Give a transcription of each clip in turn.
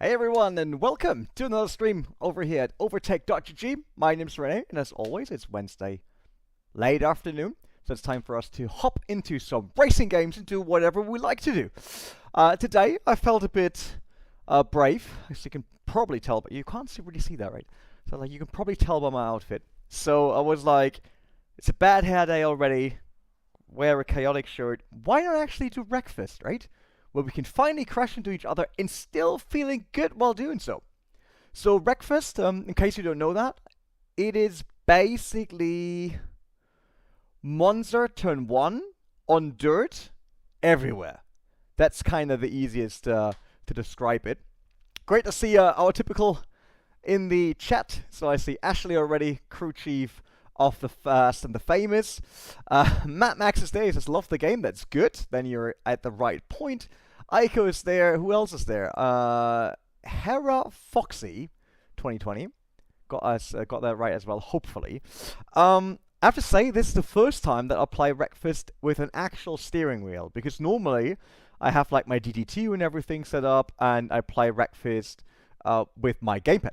Hey everyone, and welcome to another stream over here at overtake.gg. My name's René, and as always, it's Wednesday late afternoon, so it's time for us to hop into some racing games and do whatever we like to do. Today, I felt a bit brave, as you can probably tell, but you can't really see that, right? So like, you can probably tell by my outfit. So I was like, it's a bad hair day already, wear a chaotic shirt, why not actually do Wreckfest, right? Where we can finally crash into each other and still feeling good while doing so. So Wreckfest, in case you don't know that, it is basically Monza Turn 1 on dirt everywhere. That's kind of the easiest to describe it. Great to see our typical in the chat. So I see Ashley already, crew chief of the Fast and the Famous. Matt Max is there. He says, love the game. That's good. Then you're at the right point. Aiko is there. Who else is there? Hera Foxy 2020. Got that right as well, hopefully. I have to say, this is the first time that I play Wreckfest with an actual steering wheel. Because normally, I have like my DD2 and everything set up, and I play Wreckfest with my gamepad.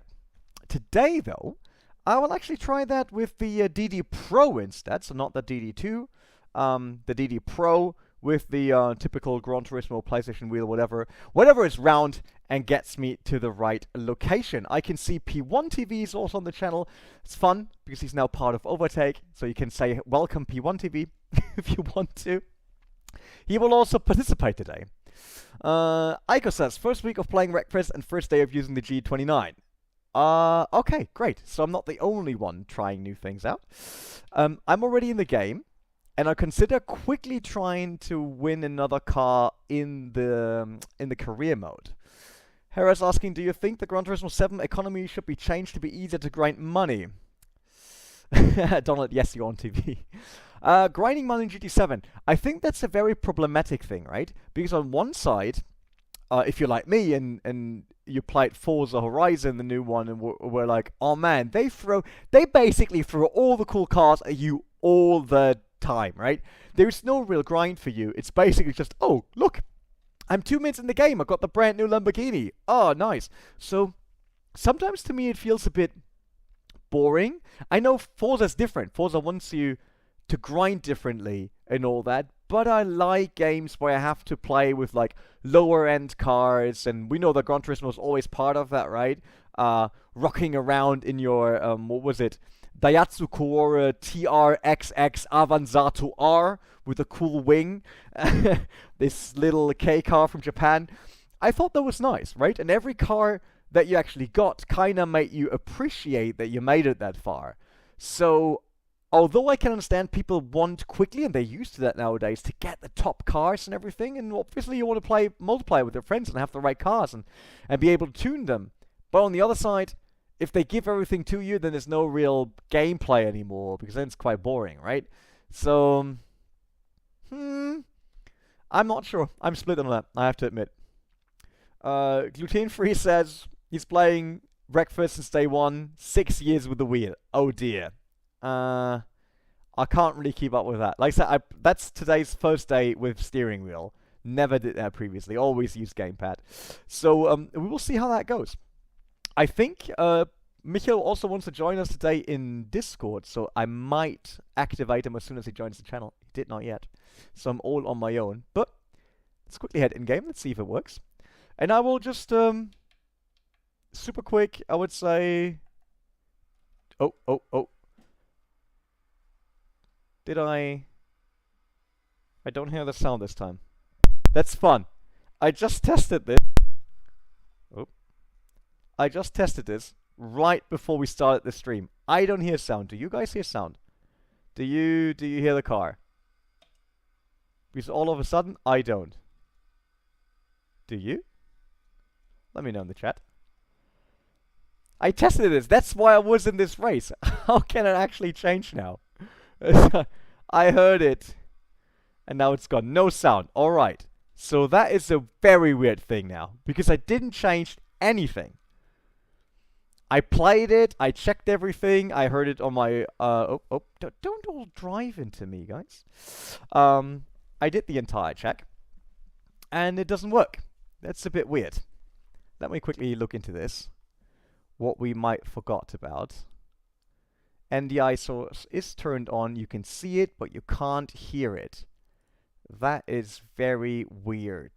Today, though, I will actually try that with the DD Pro instead, so not the DD2, the DD Pro with the typical Gran Turismo PlayStation wheel, whatever is round and gets me to the right location. I can see P1 TV is also on the channel. It's fun because he's now part of Overtake, so you can say welcome P1 TV if you want to. He will also participate today. Aiko says, first week of playing Wreckfest and first day of using the G29. Okay, great. So I'm not the only one trying new things out. I'm already in the game, and I consider quickly trying to win another car in the career mode. Hera's asking, do you think the Gran Turismo 7 economy should be changed to be easier to grind money? Donald, yes, you're on TV. Grinding money in GT7. I think that's a very problematic thing, right? Because on one side, if you're like me and you played Forza Horizon, the new one, and we're like, oh man, they basically throw all the cool cars at you all the time, right? There's no real grind for you. It's basically just, oh, look, I'm 2 minutes in the game. I got the brand new Lamborghini. Oh, nice. So sometimes to me it feels a bit boring. I know Forza's different. Forza wants you to grind differently and all that, but I like games where I have to play with like lower end cars, and we know that Gran Turismo is always part of that, right? Rocking around in your what was it? Daihatsu Koura TRXX Avanzato R with a cool wing. This little K car from Japan. I thought that was nice, right? And every car that you actually got kind of made you appreciate that you made it that far. So although I can understand people want quickly, and they're used to that nowadays, to get the top cars and everything, and obviously you want to play multiplayer with your friends and have the right cars and be able to tune them. But on the other side, if they give everything to you, then there's no real gameplay anymore, because then it's quite boring, right? So, I'm not sure. I'm split on that, I have to admit. Gluten Free says he's playing Wreckfest since day one, 6 years with the wheel. Oh dear. I can't really keep up with that. Like I said, that's today's first day with steering wheel. Never did that previously. Always used gamepad. So we will see how that goes. I think Michael also wants to join us today in Discord, so I might activate him as soon as he joins the channel. He did not yet, so I'm all on my own. But let's quickly head in game. Let's see if it works. And I will just super quick. I would say. Oh. Did I don't hear the sound this time. That's fun. I just tested this. Oh. I just tested this right before we started the stream. I don't hear sound. Do you guys hear sound? Do you hear the car? Because all of a sudden, I don't. Do you? Let me know in the chat. I tested this. That's why I was in this race. How can it actually change now? I heard it, and now it's gone. No sound. Alright. So that is a very weird thing now, because I didn't change anything. I played it, I checked everything, I heard it on my, don't all drive into me, guys. I did the entire check, and it doesn't work. That's a bit weird. let me quickly look into this. What we might forgot about. NDI source is turned on. You can see it, but you can't hear it. That is very weird.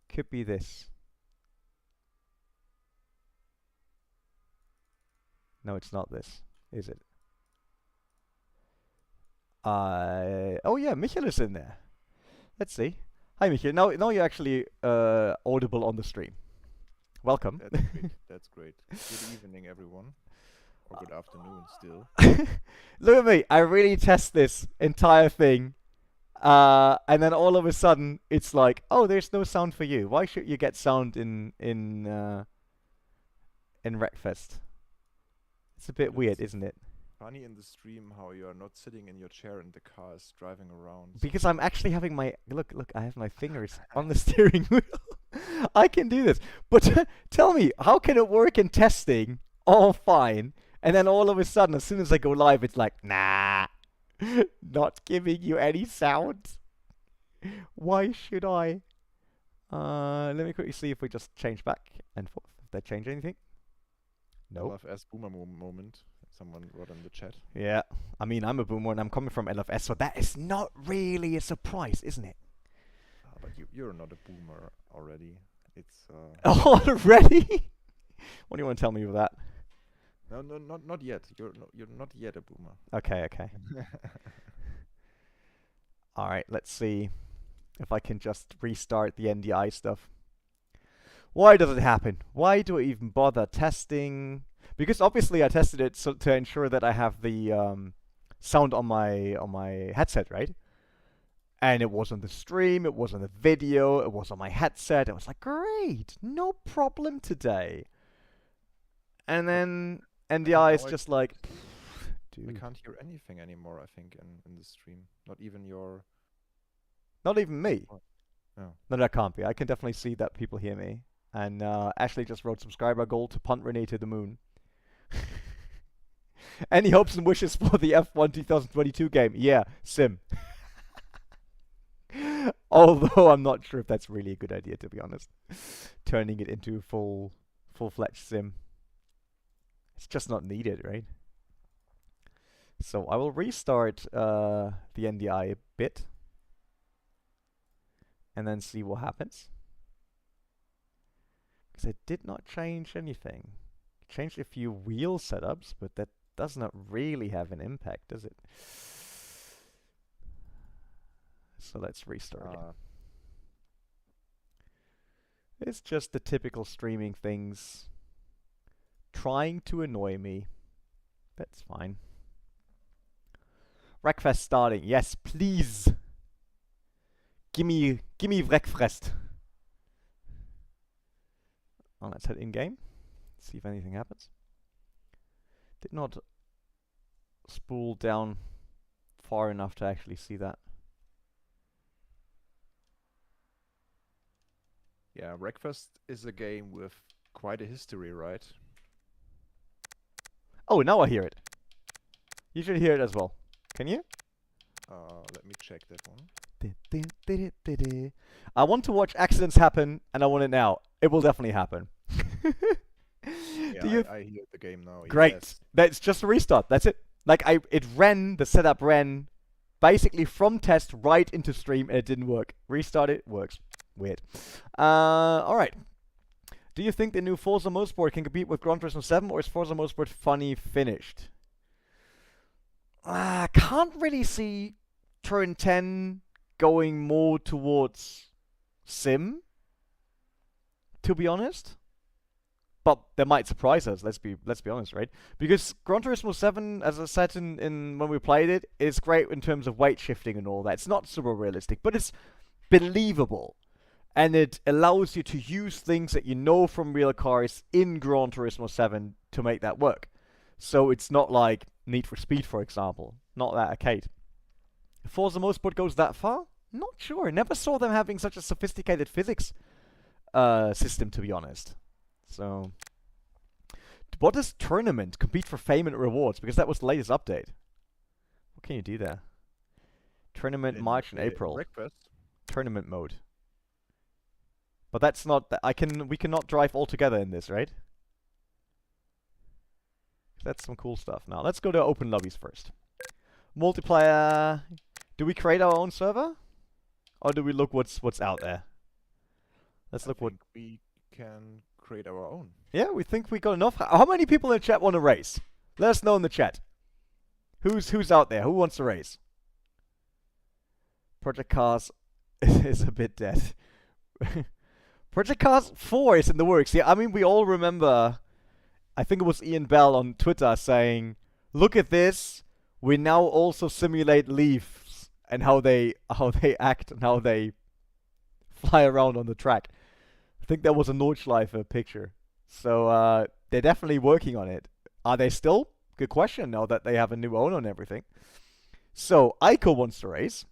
Could be this. No, it's not this, is it? Oh yeah, Michael is in there. Let's see. Hi, Michael. Now you're actually audible on the stream. Welcome. That's great. That's great. Good evening, everyone. Or good afternoon still. Look at me. I really test this entire thing. And then all of a sudden, it's like, oh, there's no sound for you. Why should you get sound in Wreckfest? It's a bit weird, isn't it? Funny in the stream how you are not sitting in your chair and the car is driving around. Because I'm actually having my look. I have my fingers on the steering wheel. I can do this. But tell me, how can it work in testing? All fine, and then all of a sudden, as soon as I go live, it's like, nah, not giving you any sound. Why should I? Let me quickly see if we just change back and forth. If they change anything? No. LFS boomer moment. Someone wrote in the chat. Yeah, I mean, I'm a boomer and I'm coming from LFS, so that is not really a surprise, isn't it? But you're not a boomer already. It's already? What do you want to tell me with that? No, not yet. You're not yet a boomer. Okay. All right, let's see if I can just restart the NDI stuff. Why does it happen? Why do I even bother testing? Because obviously I tested it to ensure that I have the sound on my headset, right? And it was on the stream, it was on the video, it was on my headset. It was like, great, no problem today. And then NDI is just like, dude. We can't hear anything anymore, I think, in the stream. Not even your... Not even me. No. No, that can't be. I can definitely see that people hear me. And Ashley just wrote subscriber goal to punt René to the moon. Any hopes and wishes for the F1 2022 game? Yeah, sim. Although I'm not sure if that's really a good idea, to be honest. Turning it into full-fledged sim. It's just not needed, right? So I will restart the NDI a bit. And then see what happens. Because it did not change anything. It changed a few wheel setups, but that does not really have an impact, does it? So let's restart it. It's just the typical streaming things trying to annoy me. That's fine. Wreckfest starting. Yes, please. Gimme Wreckfest. Oh, let's head in game. See if anything happens. Did not spool down far enough to actually see that. Yeah, Wreckfest is a game with quite a history, right? Oh, now I hear it. You should hear it as well. Can you? Let me check that one. I want to watch accidents happen, and I want it now. It will definitely happen. Yeah, I hear the game now. Great. Yes. That's just a restart. That's it. Like the setup ran basically from test right into stream, and it didn't work. Restart it, works. Weird. All right. Do you think the new Forza Motorsport can compete with Gran Turismo 7, or is Forza Motorsport funny finished? Can't really see Turn 10 going more towards sim, to be honest. But they might surprise us. Let's be honest, right? Because Gran Turismo 7, as I said in when we played it, is great in terms of weight shifting and all that. It's not super realistic, but it's believable. And it allows you to use things that you know from real cars in Gran Turismo 7 to make that work. So it's not like Need for Speed, for example. Not that arcade. If Forza Motorsport goes that far? Not sure. Never saw them having such a sophisticated physics system, to be honest. So, what does tournament? Compete for fame and rewards? Because that was the latest update. What can you do there? Tournament March and April. Breakfast. Tournament mode. But that's not. We cannot drive all together in this, right? That's some cool stuff. Now let's go to open lobbies first. Multiplayer. Do we create our own server, or do we look what's out there? Let's look what we can create our own. Yeah, we think we got enough. How many people in the chat want to race? Let us know in the chat. Who's out there? Who wants to race? Project Cars is a bit dead. Project Cars 4 is in the works. Yeah, I mean, we all remember, I think it was Ian Bell on Twitter saying, look at this, we now also simulate leaves and how they act and how they fly around on the track. I think that was a Nordschleife picture. So they're definitely working on it. Are they still? Good question, now that they have a new owner and everything. So, Ico wants to race.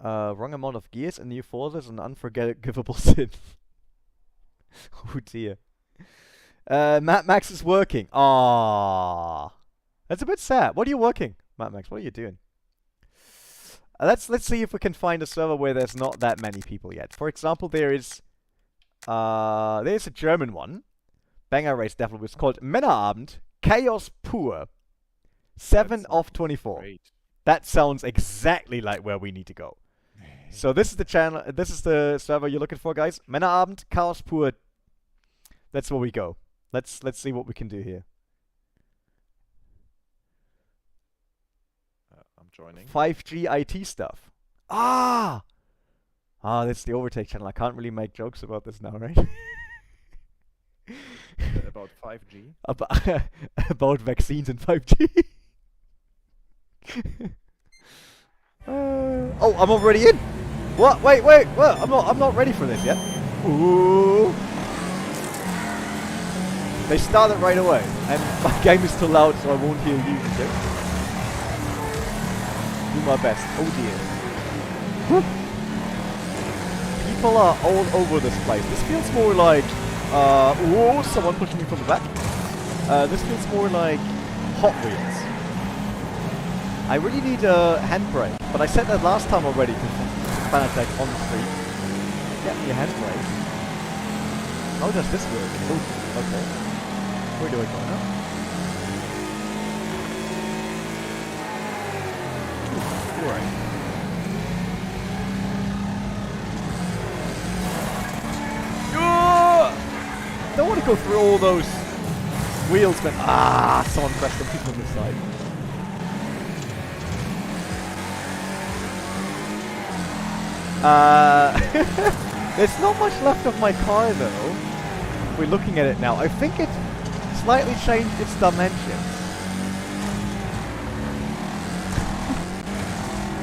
Wrong amount of gears and new forces and unforgivable sin. Oh dear. Matt Max is working. Ah, that's a bit sad. What are you working, Matt Max? What are you doing? Let's see if we can find a server where there's not that many people yet. For example, there's a German one. Banger race definitely. It's called Männerabend Chaos Pur. 7 of 24. Great. That sounds exactly like where we need to go. So this is the channel. This is the server you're looking for, guys. Männerabend Chaos Pur. That's where we go. Let's see what we can do here. I'm joining. 5G IT stuff. Ah, that's the Overtake channel. I can't really make jokes about this now, right? About 5G. About vaccines and 5G. Oh, I'm already in. What? Wait. What? I'm not ready for this yet. Ooh. They started right away, and my game is too loud, so I won't hear you. Okay? Do my best. Oh dear. People are all over this place. This feels more like whoa, someone pushed me from the back. This feels more like Hot Wheels. I really need a handbrake, but I said that last time already to Fanatec on the street. Get me a handbrake. How does this work? Oh, okay. Where do I go now? Alright. Don't want to go through all those wheels, but someone pressed the people on the side. There's not much left of my car though. If we're looking at it now, I think it slightly changed its dimensions.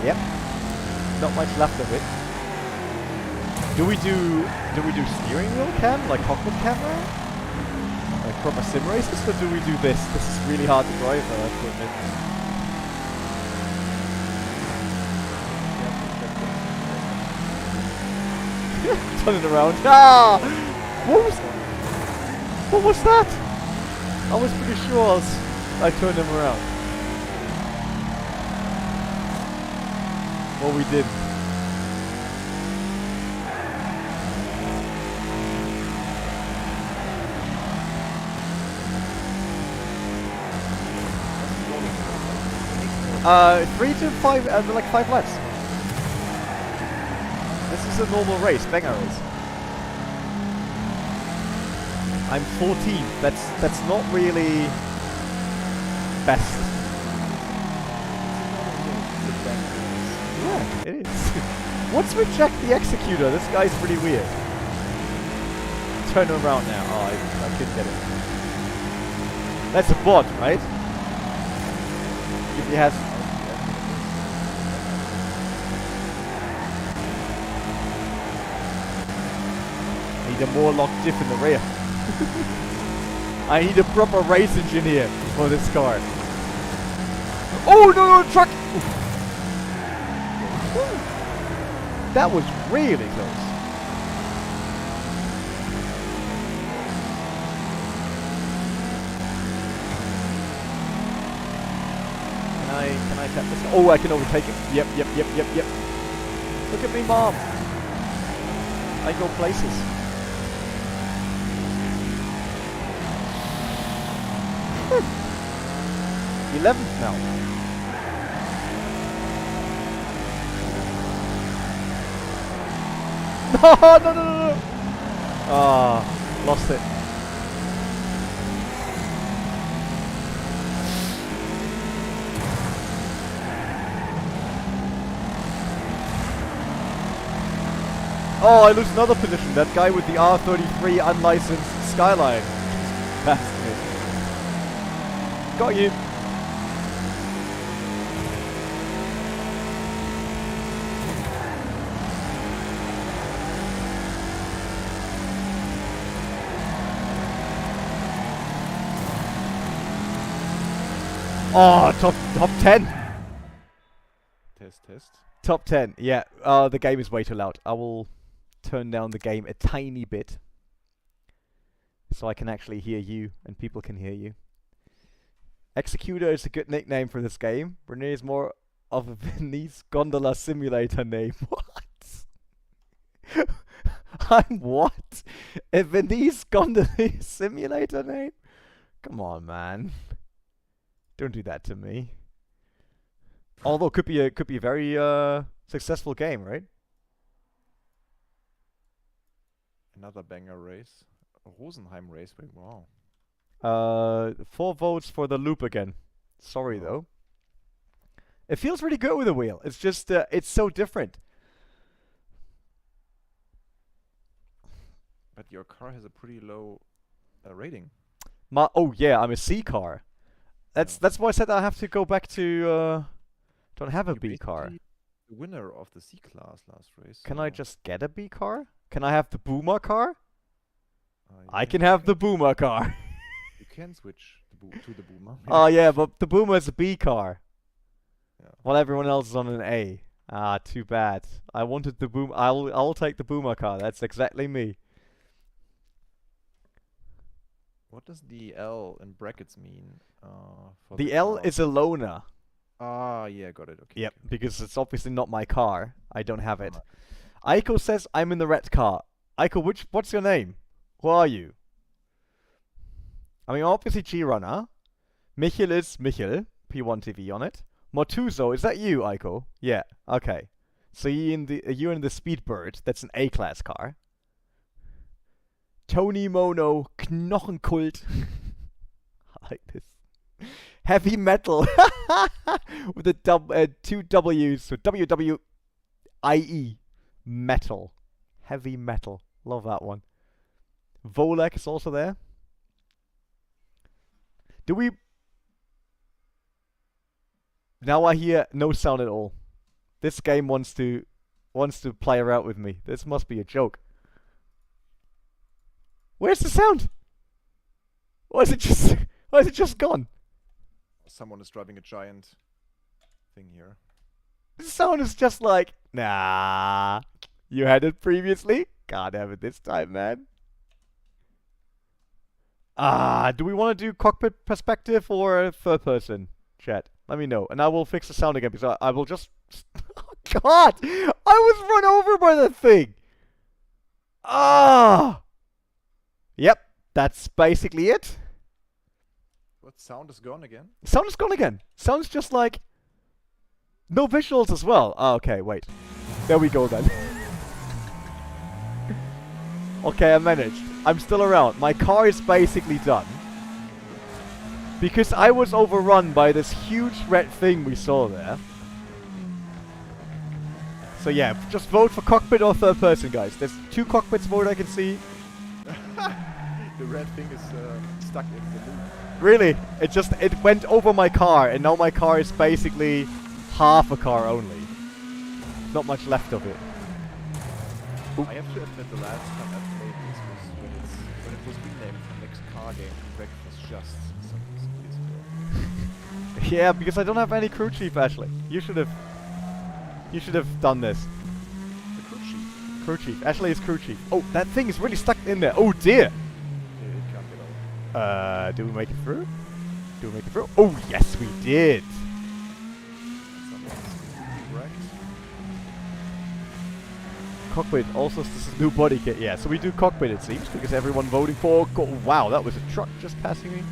Yep. Not much left of it. Do we do steering wheel cam, like cockpit camera? Like proper sim races, or do we do this? This is really hard to drive, I have to admit. Turn it around. Ah! What was that? I was pretty sure I turned him around. Well, we didn't. Three to five, like 5 laps. This is a normal race, banger race. I'm 14th. That's not really best. Yeah, it is. Once we check the executor, this guy's pretty weird. Turn around now. Oh, I couldn't get it. That's a bot, right? If he has. I need a more locked diff in the rear. I need a proper race engineer for this car. Oh no, truck! That was really close. Can I tap this? Oh, I can overtake him. Yep. Look at me, Mom. I go places. Whew. 11th now. No. Ah, lost it. Oh, I lose another position. That guy with the R33 unlicensed Skyline. Passed me. Got you. Oh, top 10. Test. Top 10. Yeah. The game is way too loud. I will turn down the game a tiny bit so I can actually hear you and people can hear you. Executor is a good nickname for this game. René is more of a Venice gondola simulator name. What? I'm what? A Venice gondola simulator name? Come on, man. Don't do that to me. Although could be a very successful game, right? Another banger race. Rosenheim Raceway, wow. 4 votes for the loop again. Sorry though. It feels really good with a wheel. It's just it's so different. But your car has a pretty low rating. Oh yeah, I'm a C car. That's why I said I have to go back to don't have a B car. The winner of the C class last race. Can I just get a B car? Can I have the Boomer car? I yeah, can have the Boomer car. You can switch to the Boomer. Oh yeah, but the Boomer is a B car. Yeah. While everyone else is on an A. Ah, too bad. I wanted the Boom. I'll take the Boomer car. That's exactly me. What does the L in brackets mean? For The L is a loaner. Ah, yeah, got it. Okay. Yep, okay. because it's obviously not my car. I don't have it. Aiko says I'm in the red car. Aiko, what's your name? Who are you? I mean, obviously G-Runner. Michel is Michel. P1TV on it. Motuzo, is that you, Aiko? Yeah, okay. So you're in the Speedbird. That's an A-class car. Tony Mono, Knochenkult. I like this. Heavy metal. With the 2 W's. So WWIE. Metal. Heavy metal. Love that one. Volek is also there. Do we... Now I hear no sound at all. This game wants to play around with me. This must be a joke. Where's the sound? Why is it just gone? Someone is driving a giant thing here. The sound is just like, nah. You had it previously? Can't have it this time, man. Do we want to do cockpit perspective or third person? Chat, let me know. And I will fix the sound again because I will just... Oh, God! I was run over by that thing! Yep, that's basically it. What, sound is gone again? Sound is gone again. Sounds just like... No visuals as well. Okay, wait. There we go then. Okay, I managed. I'm still around. My car is basically done. Because I was overrun by this huge red thing we saw there. So yeah, just vote for cockpit or third person, guys. There's 2 cockpits vote I can see. The red thing is stuck in the loop. Really? It went over my car, and now my car is basically half a car only. Not much left of it. I have to admit, the last time I played this was when it was renamed the next car game to Wreckfest just some years ago. Yeah, because I don't have any crew chief, Ashley. You should have done this. The crew chief. Crew chief. Ashley is crew chief. Oh, that thing is really stuck in there. Oh dear. Yeah, it can't get out. Do we make it through? Do we make it through? Oh yes, we did. Someone's wrecked. cockpit. Also, this is new body kit. Yeah, so we do cockpit, it seems, because everyone voting for... Wow, that was a truck just passing me.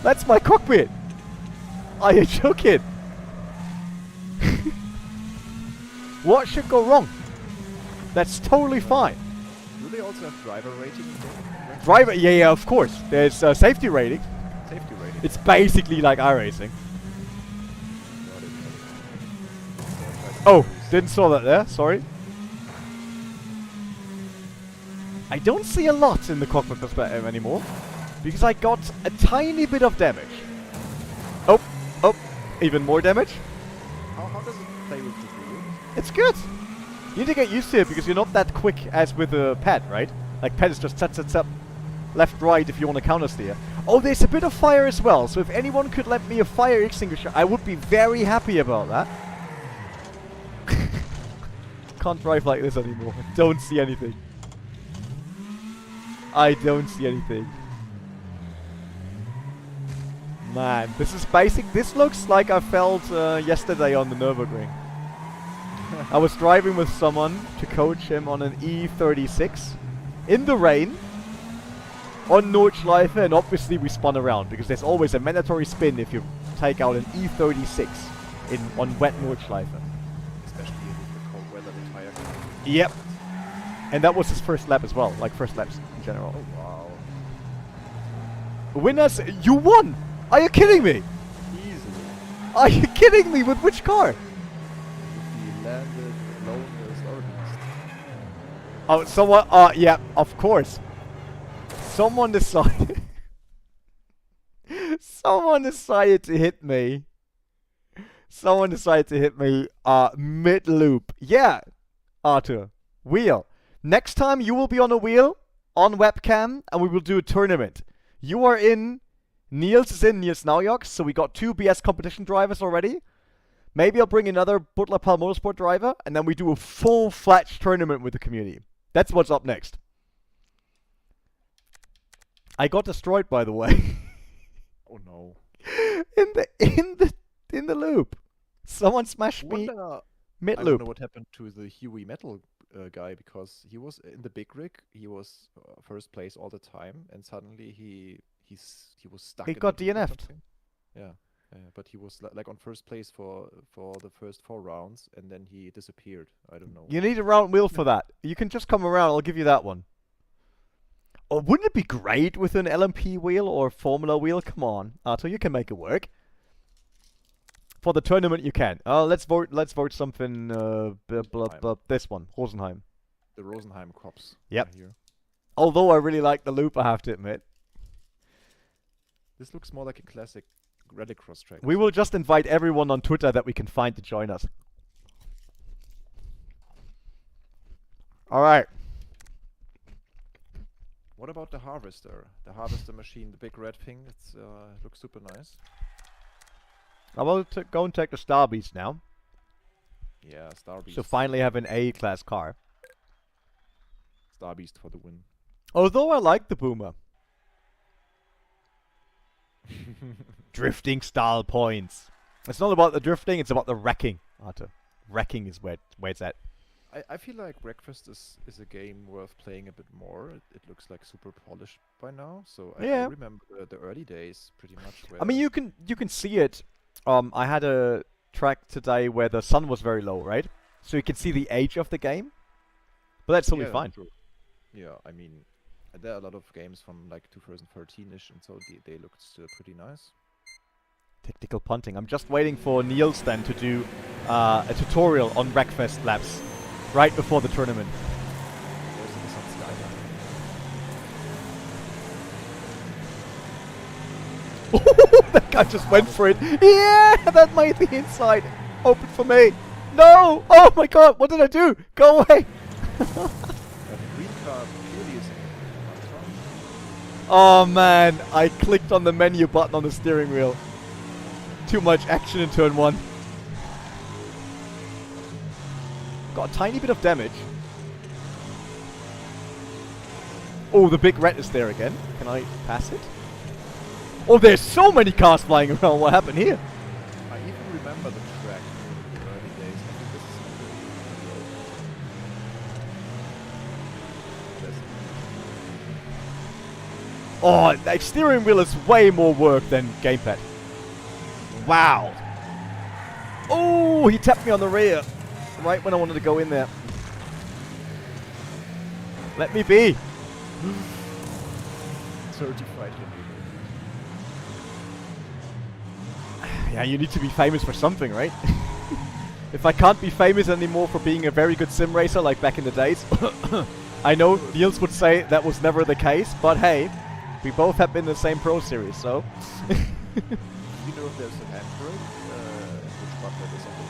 That's my cockpit! Are you joking? What should go wrong? That's totally fine. Do they also have driver rating? Driver, yeah, of course. There's safety rating. Safety rating. It's basically like iRacing. Oh, didn't saw that there. Sorry. I don't see a lot in the cockpit perspective anymore because I got a tiny bit of damage. Oh, even more damage. How does it play with the wheel? It's good. You need to get used to it because you're not that quick as with a pad, right? Like pad is just up, left, right if you want to counter steer. Oh, there's a bit of fire as well. So if anyone could lend me a fire extinguisher, I would be very happy about that. Can't drive like this anymore. Don't see anything. I don't see anything. Man, this is basic. This looks like I felt yesterday on the Nürburgring. I was driving with someone to coach him on an E36 in the rain on Nordschleife, and obviously we spun around because there's always a mandatory spin if you take out an E36 on wet Nordschleife. Especially with the cold weather, the tire. Yep. And that was his first lap as well, like first laps in general. Oh wow. Winners, you won! Are you kidding me? Easily. Are you kidding me? With which car? If he landed lowest or beast. Oh, someone, yeah, of course. Someone decided... Someone decided to hit me. Someone decided to hit me, mid-loop. Yeah, Arthur. Wheel. Next time you will be on a wheel, on webcam, and we will do a tournament. You are in... Niels is in, Niels Naujoks, so we got 2 BS competition drivers already. Maybe I'll bring another Buttler Pal Motorsport driver, and then we do a full-fledged tournament with the community. That's what's up next. I got destroyed, by the way. Oh no. in the loop. Someone smashed me mid I loop. wonder what happened to the Huey Metal guy, because he was in the big rig. He was first place all the time, and suddenly he was stuck. He in got the loop or DNF'd. something. Yeah, but he was like on first place for the first 4 rounds, and then he disappeared. I don't know. You need a round wheel for that. You can just come around. I'll give you that one. Oh, wouldn't it be great with an LMP wheel or Formula wheel? Come on, Arthur, you can make it work. For the tournament, you can. Let's vote. Let's vote something. This one, Rosenheim. The Rosenheim cops. Yep. Are here. Although I really like the loop, I have to admit. This looks more like a classic rallycross track. We will just invite everyone on Twitter that we can find to join us. All right. What about the harvester? The harvester machine, the big red thing. It's looks super nice. I will go and take the Star Beast now. Yeah, Star Beast. So finally have an A-class car. Star Beast for the win. Although I like the Boomer. Drifting style points. It's not about the drifting, it's about the wrecking, Arthur. Wrecking is where it's at. I feel like Wreckfest is a game worth playing a bit more. It looks like super polished by now. So I remember the early days pretty much. Where I mean, you can see it. I had a track today where the sun was very low, right? So you can see the age of the game. But that's totally fine. True. Yeah, I mean, there are a lot of games from like 2013-ish, and so they looked still pretty nice. Tactical punting. I'm just waiting for Niels then to do a tutorial on Wreckfest laps right before the tournament. There's the sun skyline. That guy just went for it. Yeah, that made the inside open for me. No! Oh my god, what did I do? Go away! Green car purely is Oh man, I clicked on the menu button on the steering wheel. Too much action in turn 1. Got a tiny bit of damage. Oh, the big red is there again. Can I pass it? Oh, there's so many cars flying around. What happened here? I even remember the track in the early days. I think this is Oh, like steering wheel is way more work than gamepad. Wow. Oh, he tapped me on the rear. Right when I wanted to go in there. Let me be. Certified hit. Yeah, you need to be famous for something, right? If I can't be famous anymore for being a very good sim racer like back in the days, I know Niels would say that was never the case, but hey, we both have been in the same pro series, so. You know if there's a handbrake? Which button it is on the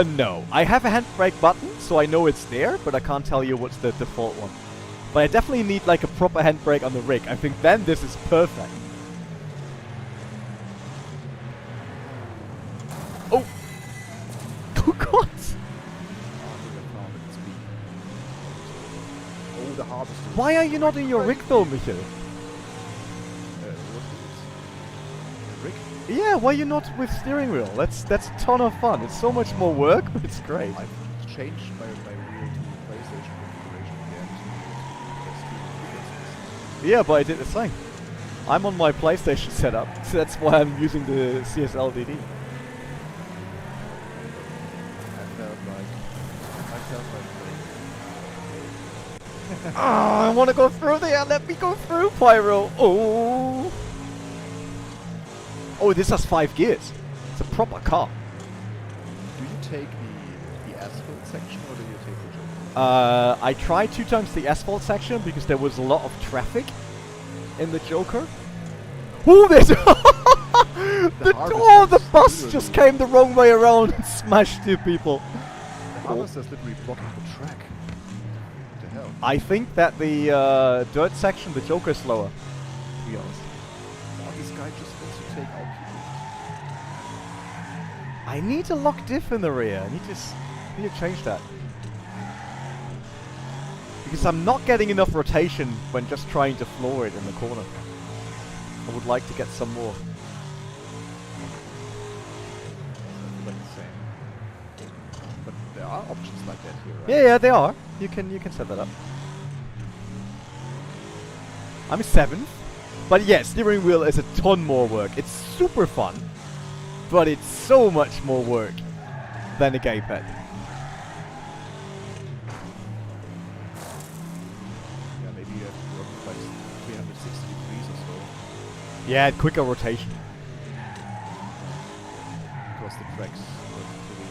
game? No. I have a handbrake button, so I know it's there, but I can't tell you what's the default one. But I definitely need like a proper handbrake on the rig. I think then this is perfect. Oh! Oh god! Oh, the harvester. Why are you not in your rig though, Michael? What is it? Rig? Yeah, why are you not with steering wheel? That's a ton of fun. It's so much more work, but it's great. I've changed my wheel to PlayStation configuration again. Yeah, but I did the same. I'm on my PlayStation setup, so that's why I'm using the CSLDD. I want to go through there. Let me go through, Pyro. Oh. Oh, this has 5 gears. It's a proper car. Do you take the asphalt section or do you take the Joker? I tried 2 times the asphalt section because there was a lot of traffic in the Joker. Oh, there's the bus just came the wrong way around and smashed 2 people. The harvester's literally blocking the track. What the hell? I think that the dirt section, the Joker's slower, to be honest. Oh, this guy just wants to take out people. I need a lock diff in the rear. I need to change that. Because I'm not getting enough rotation when just trying to floor it in the corner. I would like to get some more. Like the same. But there are options like that here, right? Yeah, they are. You can set that up. I'm 7th. But yeah, steering wheel is a ton more work. It's super fun. But it's so much more work than a gamepad. Yeah, maybe you have to work like 360 degrees or so. Yeah, quicker rotation. Because the tracks are pretty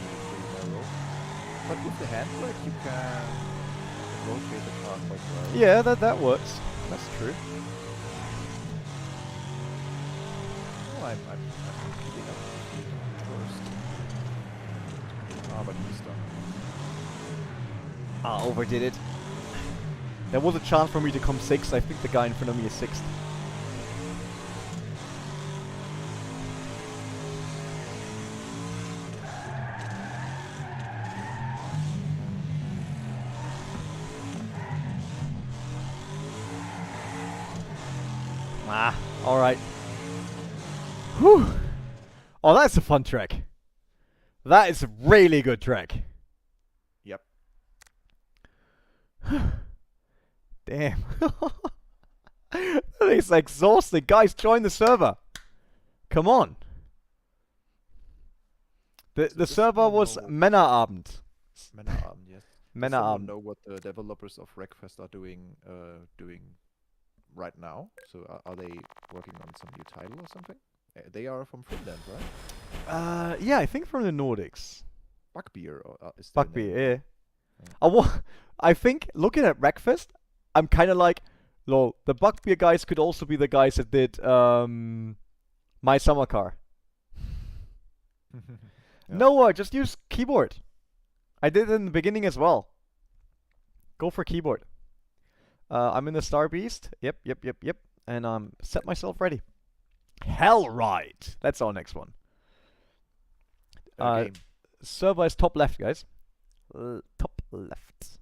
narrow. But with the handbrake you can rotate the car quite well. Yeah, that works. That's true. Oh, I'm keeping up first. Ah, but he's done. I overdid it. There was a chance for me to come 6th. I think the guy in front of me is 6th. Ah, alright. Whew. Oh, that's a fun track. That is a really good track. Yep. Damn. That is exhausting. Guys, join the server. Come on. The server was Männerabend. Männerabend, yes. Does someone Männerabend. know what the developers of Wreckfest are doing right now? So are they working on some new title or something? They are from Finland, right? Yeah, I think from the Nordics. Bugbeer is their name. Bugbeer, yeah. I think, looking at Wreckfest, I'm kind of like, lol, the Bugbeer guys could also be the guys that did My Summer Car. Yeah. No, just use keyboard. I did it in the beginning as well. Go for keyboard. I'm in the Star Beast. Yep. And set myself ready. Hell right. That's our next one. Game. Server is top left, guys. Top left.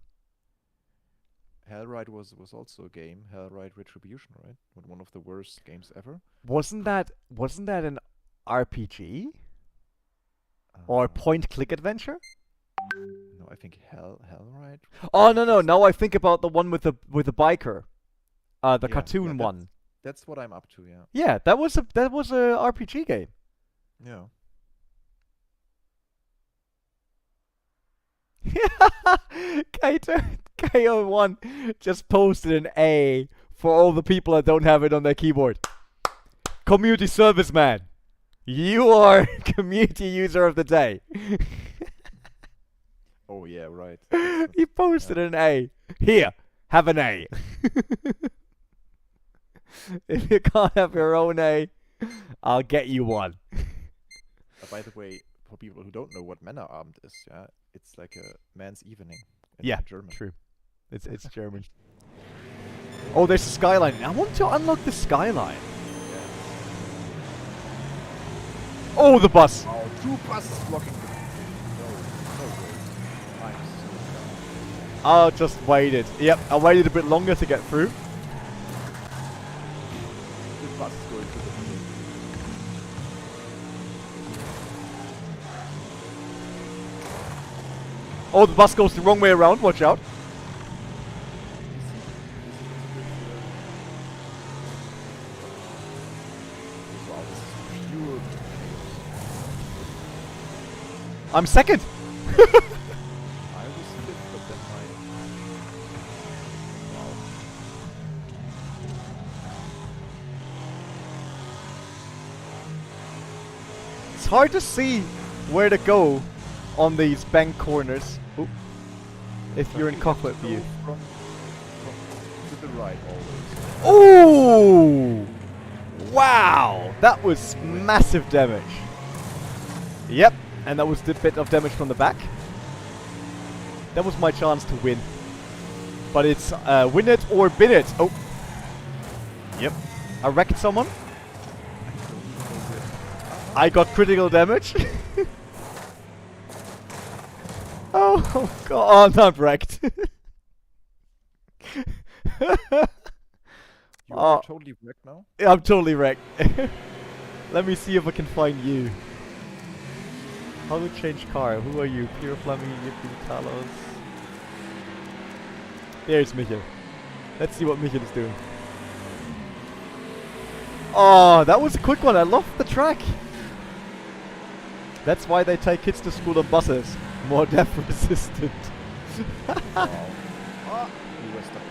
Hellride was also a game. Hellride Retribution, right? One of the worst games ever. Wasn't that an RPG or point-click adventure? No, I think Hellride. Oh no! Now I think about the one with the biker, the Yeah, cartoon yeah, one. That's what I'm up to. Yeah. Yeah, that was a RPG game. Yeah. Kaito KO1 just posted an A for all the people that don't have it on their keyboard. Community service man. You are community user of the day. Oh yeah, right. He posted an A. Here, have an A. If you can't have your own A, I'll get you one. By the way, for people who don't know what Männerabend is, yeah, it's like a man's evening in Yeah, German. true. It's German. Oh, there's a skyline. I want to unlock the skyline. Yeah. Oh, the bus. Oh, 2 buses blocking the... No way. I'm so dumb. I just waited. Yep, I waited a bit longer to get through. This bus is going to the moon. Oh, the bus goes the wrong way around. Watch out. Wow, this is pure chaos. I'm second. I was fifth, but then my... Wow. It's hard to see where to go on these bank corners. Oop. If you're in cockpit view. From to the right always. Oh! Wow! That was massive damage. Yep, and that was the bit of damage from the back. That was my chance to win. But it's win it or bin it. Oh. Yep. I wrecked someone. I got critical damage. Oh god, I'm wrecked. You are totally wrecked now? Yeah, I'm totally wrecked. Let me see if I can find you. How to change car? Who are you? Pure Flaming, Yippee, Talos. There's Michael. Let's see what Michael is doing. Oh, that was a quick one. I love the track. That's why they take kids to school on buses. More death resistant. Wow. Ah, you were stuck.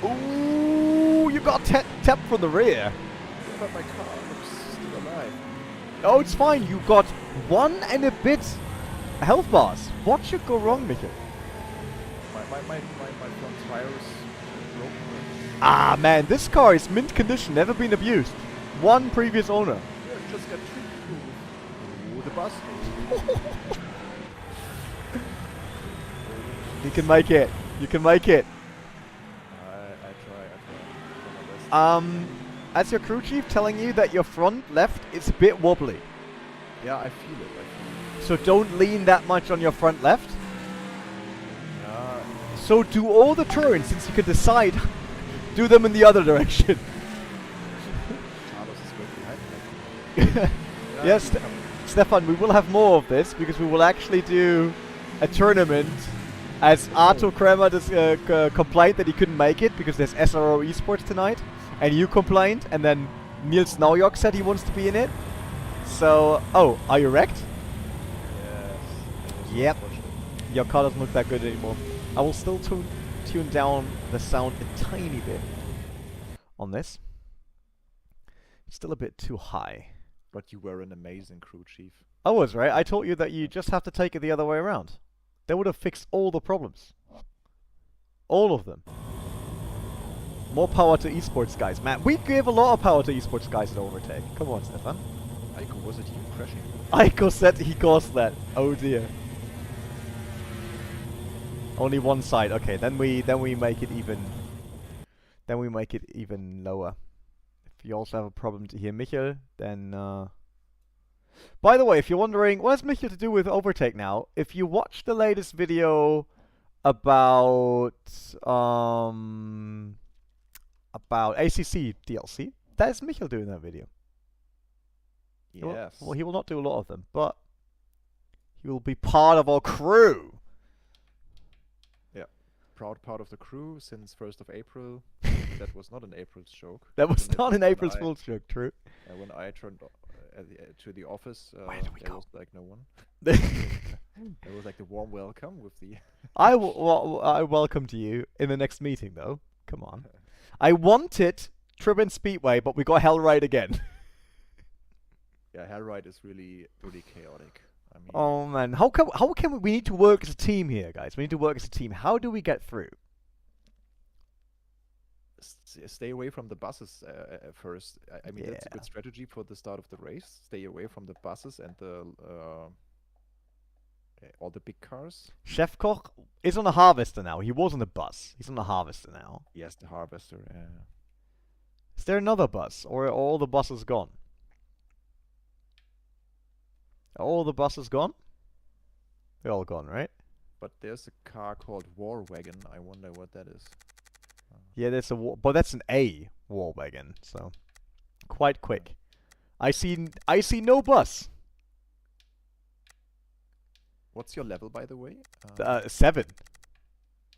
Ooh, you got tapped from the rear. But my car looks still alive. Oh, it's fine. You got 1 and a bit health bars. What should go wrong, Michael? My front tire is broken. Ah, man, this car is mint condition, never been abused. 1 previous owner. Yeah, just got tricked. Ooh, the bus. You can make it. You can make it. I try. As your crew chief telling you that your front left is a bit wobbly. Yeah, I feel it. So don't lean that much on your front left. Yeah. So do all the turns, since you can decide, do them in the other direction. Carlos is way behind me. Yes, Stefan, we will have more of this, because we will actually do a tournament, as Arto Kremer complained that he couldn't make it, because there's SRO Esports tonight, and you complained, and then Niels Naujok said he wants to be in it. So, oh, are you wrecked? Yes. Yep. Your car doesn't look that good anymore. I will still tune down the sound a tiny bit on this. It's still a bit too high. But you were an amazing crew chief. I was, right? I told you that you just have to take it the other way around. They would have fixed all the problems. All of them. More power to esports guys. Man, we give a lot of power to esports guys at Overtake. Come on, Stefan. Aiko, was it you crashing? Aiko said he caused that. Oh dear. Only one side. Okay, then we make it even. Then we make it even lower. If you also have a problem to hear Michael, then. By the way, if you're wondering what has Michael to do with Overtake now, if you watch the latest video about ACC DLC, that is Michael doing that video. Yes. Well, he will not do a lot of them, but he will be part of our crew. Yeah. Proud part of the crew since 1st of April. that was not an April's joke. That was When not an when April's I- Fool's joke, true. When I turned to the office, Where do we there go? was like no one. There was like the warm welcome with the. I welcomed you in the next meeting, though. Come on. I wanted Tribune Speedway, but we got hell right again. Yeah, Hellride is really chaotic. I mean, Oh man, how can we need to work as a team here, guys? We need to work as a team. How do we get through? stay away from the buses first. I mean, that's a Yeah. good strategy for the start of the race. Stay away from the buses and the all the big cars. Chef Koch is on a harvester now. He was on the bus. He's on the harvester now. Yes, the harvester. Is there another bus, or are all the buses gone? Are all the buses gone? They're all gone, right? But there's a car called War Wagon. I wonder what that is. Yeah, there's but that's an A war wagon, so quite quick. I see no bus. What's your level, by the way? 7.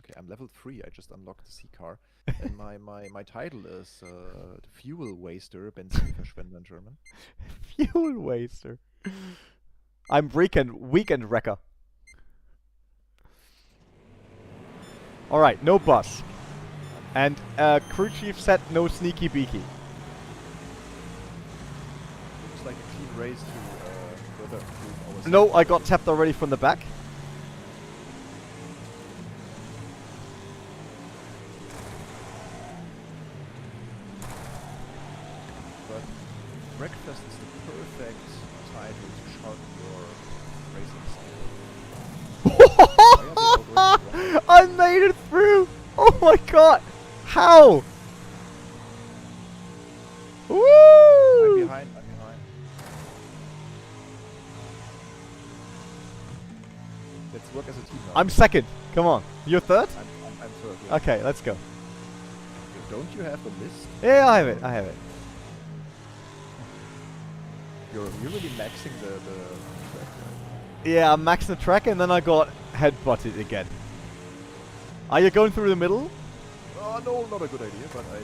Okay, I'm level 3. I just unlocked the C car. And my title is Fuel Waster, Benzinverschwender in German. Fuel waster. I'm weekend wrecker. Alright, no bus. And crew chief said no sneaky beaky. Looks like a clean race to further improve our No, I got tapped already from the back. But Wreckfest is the perfect time to sharpen your racing style. I made it through! Oh my god! How? I'm Woo! behind. Let's work as a team now. I'm second. Come on. You're third? I'm third. Yeah. Okay, let's go. Don't you have the list? Yeah, I have it. I have it. You're really maxing the track, right? Yeah, I'm maxing the track and then I got headbutted again. Are you going through the middle? Oh no, not a good idea, but I try.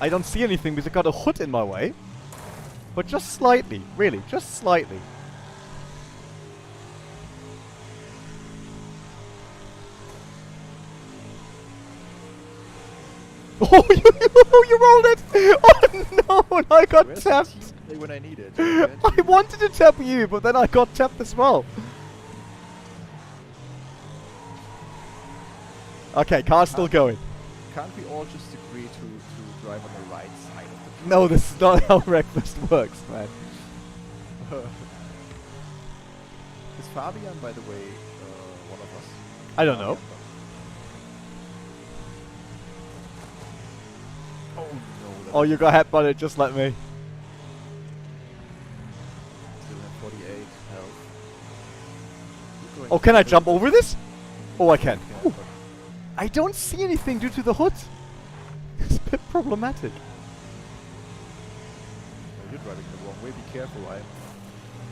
I don't see anything because I got a hood in my way. But just slightly. Really, just slightly. Oh, you rolled it! Oh no, I got Where's tapped! the team play when I need it? I wanted to tap you, but then I got tapped as well. Okay, car's still going. Can't we all just agree to drive on the right side of the track? No, this is not how Wreckfest works, man. Is Fabian, by the way, one of us? I don't know. Oh no. Oh, you got headbutted just like me. Still have 48 health. Keep going Oh, can I forward. jump over this? Oh, I can. Yeah, Ooh. but I don't see anything due to the hood. It's a bit problematic. you're driving the wrong way. Be careful. I'm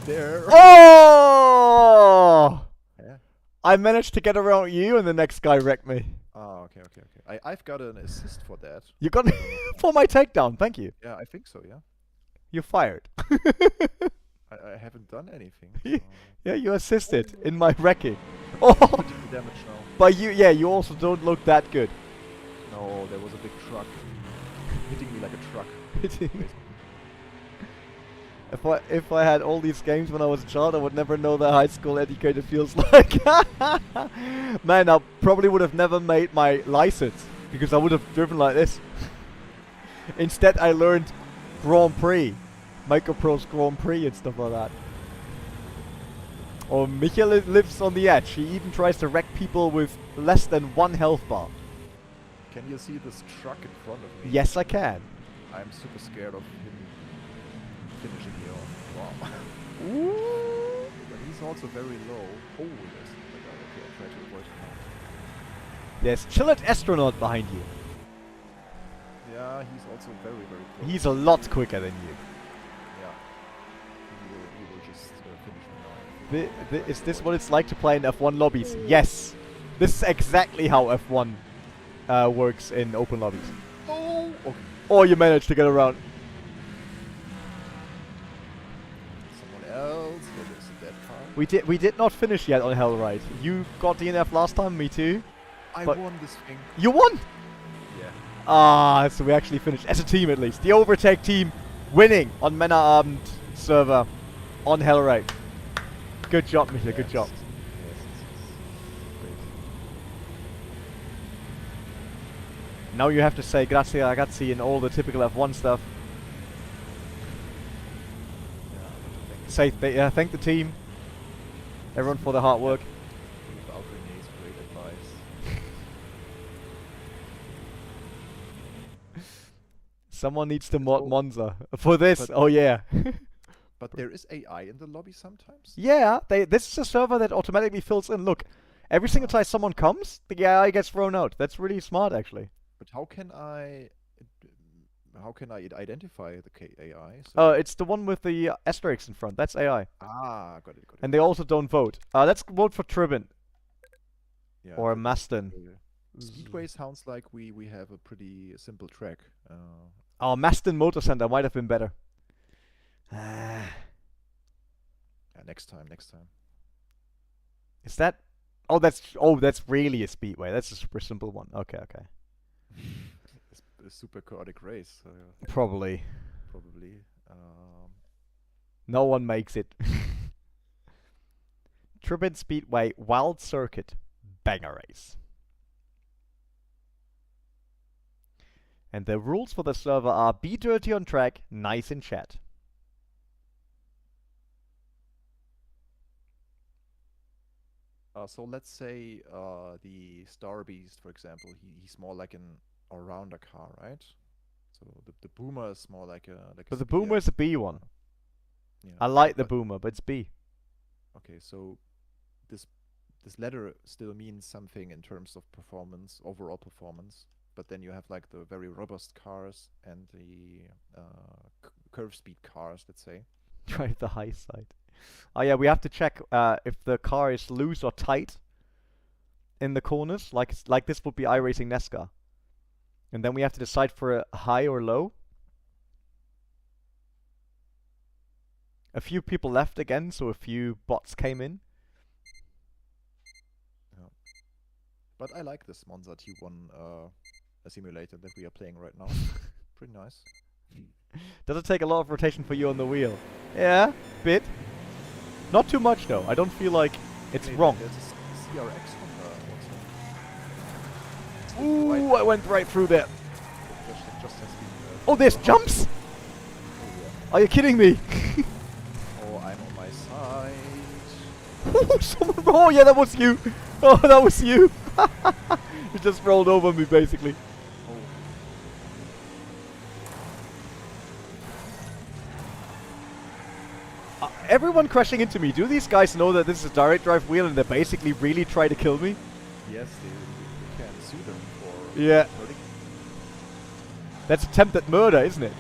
there. Oh! Yeah. I managed to get around you and the next guy wrecked me. Oh, okay. I've got an assist for that. You got me for my takedown, thank you. Yeah, I think so. Yeah. You're fired. I haven't done anything. Yeah. So. Yeah, you assisted in my wrecking. Oh! Taking the damage now. But you also don't look that good. No, there was a big truck hitting me like a truck. If I had all these games when I was a child, I would never know that high school educated feels like. Man, I probably would have never made my license because I would have driven like this. Instead, I learned Grand Prix, Microprose Grand Prix and stuff like that. Or Michael lives on the edge. He even tries to wreck people with less than 1 health bar. Can you see this truck in front of me? Yes, I can. I'm super scared of him finishing me off. Wow. Ooh. But he's also very low. Oh, yes. Okay, I'll try to avoid him now. There's Chillet Astronaut behind you. Yeah, he's also very, very close. He's a lot quicker than you. Yeah. He will just finish me now. Is this what it's like to play in F1 lobbies? Yes. This is exactly how F1 works in open lobbies. Oh, okay. Oh, you managed to get around. Someone else. What is a dead car? We did not finish yet on Hellride. You got DNF last time, me too. I But- won this thing. You won! Yeah. Ah, so we actually finished as a team at least. The Overtake team winning on Männerabend server on Hellride. Good job, Michael. Good job. Yes. Great. Now you have to say grazie ragazzi and all the typical F1 stuff. Yeah, Say thank the team, everyone for their hard work. without René's great advice. Someone needs to Oh, mod Monza for this. but- Oh yeah. But there is AI in the lobby sometimes. Yeah, this is a server that automatically fills in. Look, every single time someone comes, the AI gets thrown out. That's really smart, actually. But how can I identify the AI? It's the one with the asterisks in front. That's AI. Got it. And they also don't vote. Let's vote for Tribin Yeah, or but, Maston. Speedway sounds like we have a pretty simple track. Oh, Maston Motor Center might have been better. Yeah, next time. Is that? Oh, that's really a speedway. That's a super simple one. Okay. It's a super chaotic race. Probably. Probably. No one makes it. Tribin Speedway Wild Circuit Banger Race. And the rules for the server are: be dirty on track, nice in chat. So let's say the Star Beast, for example, he's more like an all-rounder car, right? So the Boomer is more like a But the speeder. Boomer is a B one. Yeah. I like the but- Boomer, but it's B. Okay, so this letter still means something in terms of performance, overall performance. But then you have like the very robust cars and the curve speed cars, let's say. Drive the high side. Oh yeah, we have to check if the car is loose or tight in the corners, like this would be iRacing NASCAR. And then we have to decide for a high or low. A few people left again, so a few bots came in. But I like this Monza T1 simulator that we are playing right now. Pretty nice. Does it take a lot of rotation for you on the wheel? Yeah, bit. Not too much though. I don't feel like it's Wait, wrong. There's a CRX on the Ooh, I went right through there. It just has been. Oh, there's jumps? Oh, yeah. Are you kidding me? Oh, I'm on my side. Oh yeah, that was you. Oh, that was you. You just rolled over me basically. Oh. Everyone crashing into me. Do these guys know that this is a direct drive wheel and they basically really try to kill me? Yes, they can sue them for Yeah. hurting. That's attempted murder, isn't it?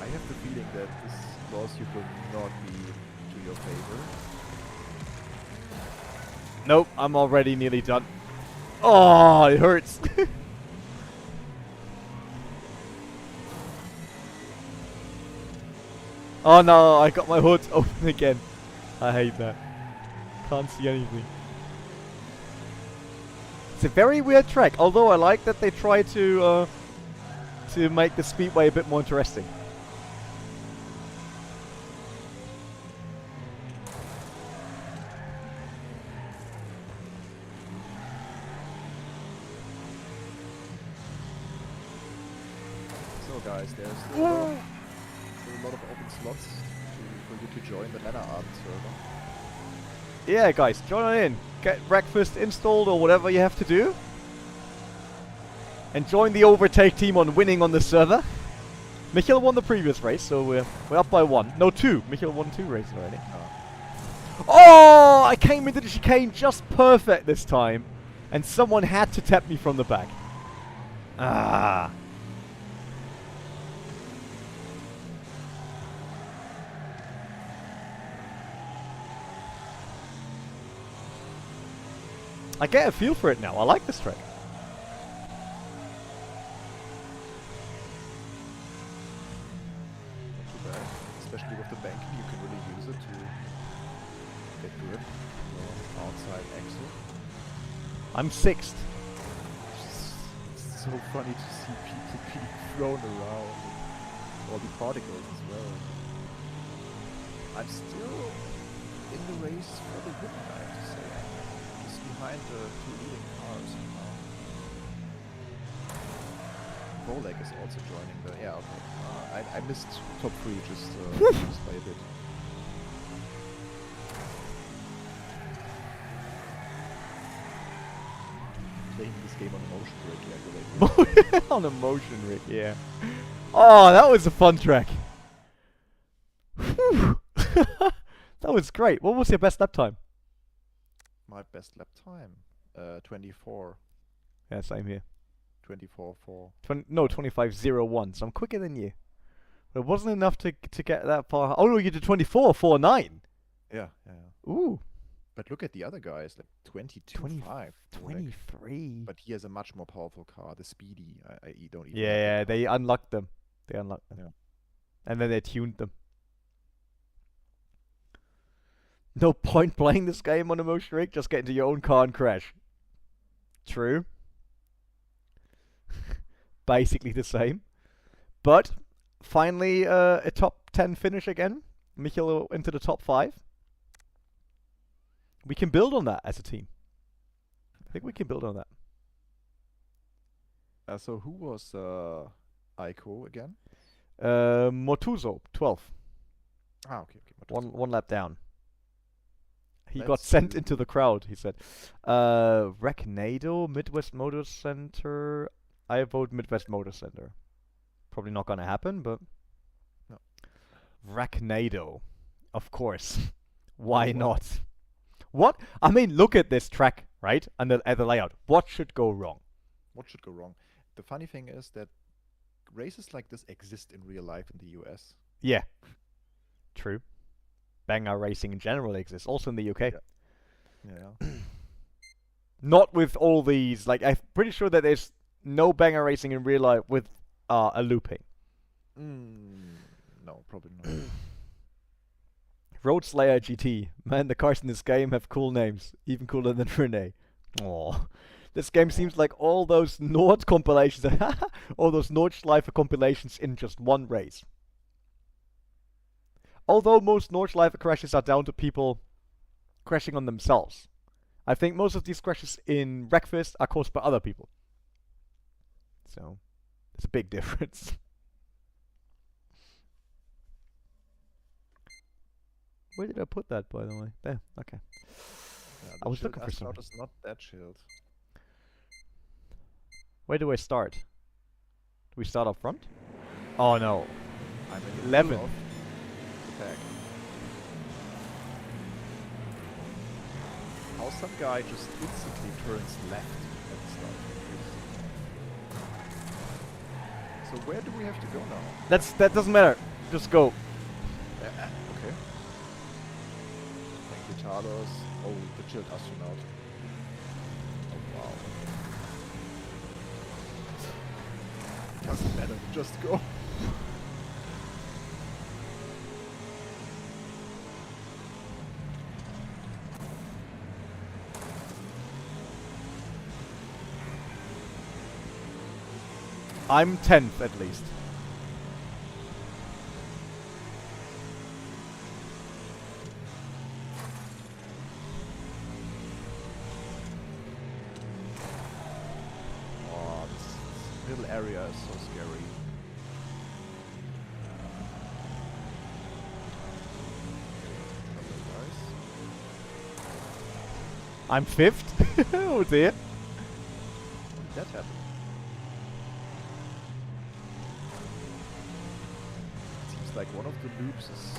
I have the feeling that this lawsuit will not be to your favor. Nope, I'm already nearly done. Oh, it hurts. Oh no, I got my hood open again. I hate that. Can't see anything. It's a very weird track, although I like that they try to make the speedway a bit more interesting. So guys, there's still a lot of open slots for you to join the Männerabend server. Yeah, guys, join in. Get Wreckfest installed or whatever you have to do. And join the Overtake team on winning on the server. Michael won the previous race, so we're up by 1. No, 2. Michael won 2 races already. Oh, I came into the chicane just perfect this time. And someone had to tap me from the back. Ah. I get a feel for it now. I like this track. Not too bad. Especially with the banking, you can really use it to get grip. Outside axle. I'm 6th. It's so funny to see people being thrown around. All the particles as well. I'm still in the race for the win, I have to say. Just behind the 2 leading cars now. Bolek is also joining the... Yeah, okay. I missed top 3 just by a bit. Playing this game on a motion rig, yeah, On a motion rig, yeah. Oh, that was a fun track. Whew. That was great. What was your best lap time? My best lap time? 24. Yeah, same here. 24.4. 25.01, so I'm quicker than you. But it wasn't enough to get that far. Oh no, you did 24.49. Yeah. Ooh. But look at the other guys, like 22.5. 23. But he has a much more powerful car, the Speedy. I don't even. Yeah, they unlocked them. Yeah. And then they tuned them. No point playing this game on a motion rig, just get into your own car and crash. True. Basically the same. But finally a top 10 finish again. Michael into the top 5. We can build on that as a team. I think we can build on that. So who was Aiko again? Motuzo, 12. Ah, okay. One lap down. He got Let's sent do- into the crowd, he said. Recnado, Midwest Motor Center. I vote Midwest Motor Center. Probably not gonna happen, but... No. Recnado. Of course. Why not? What? I mean, look at this track, right? And the layout. What should go wrong? What should go wrong? The funny thing is that races like this exist in real life in the US. Yeah. True. Banger racing in general exists, also in the UK. Yeah. Not with all these, like, I'm pretty sure that there's no banger racing in real life with a looping. No, probably not. Road Slayer GT. Man, the cars in this game have cool names. Even cooler than René. Aww. This game seems like all those Nord compilations, all those Nordschleife compilations in just one race. Although most Nordschleife crashes are down to people crashing on themselves. I think most of these crashes in Wreckfest are caused by other people. So, there's a big difference. Where did I put that, by the way? There, okay. Yeah, I was looking for something. something. Is not that chilled. Where do I start? Do we start up front? Oh no. I'm in the 11. middle of the pack. How some guy just instantly turns left at the start. So where do we have to go now? That doesn't matter. Just go. Okay. Thank you, Carlos. Oh, the chilled astronaut. Oh wow. Doesn't matter, just go. I'm 10th at least. Oh, this little area is so scary. I'm 5th? Oh dear. How did that happen? Seems like one of the loops is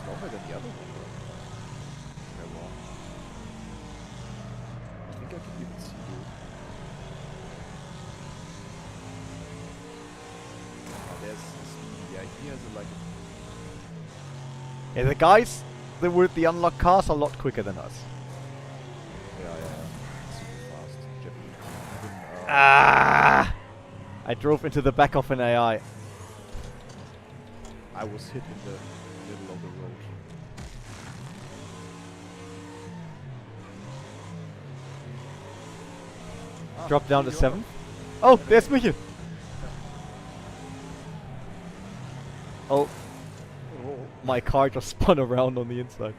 longer than the other one. Am I wrong? I think I can even see you. Oh, there's Speedy. Yeah, he has like a... Yeah, the guys that were the unlocked cars are a lot quicker than us. Yeah. Super Ah! I drove into the back of an AI. I was hit in the middle of the road. Drop down to here you 7. Oh, there's Michael. Oh, are. Oh, my car just spun around on the inside.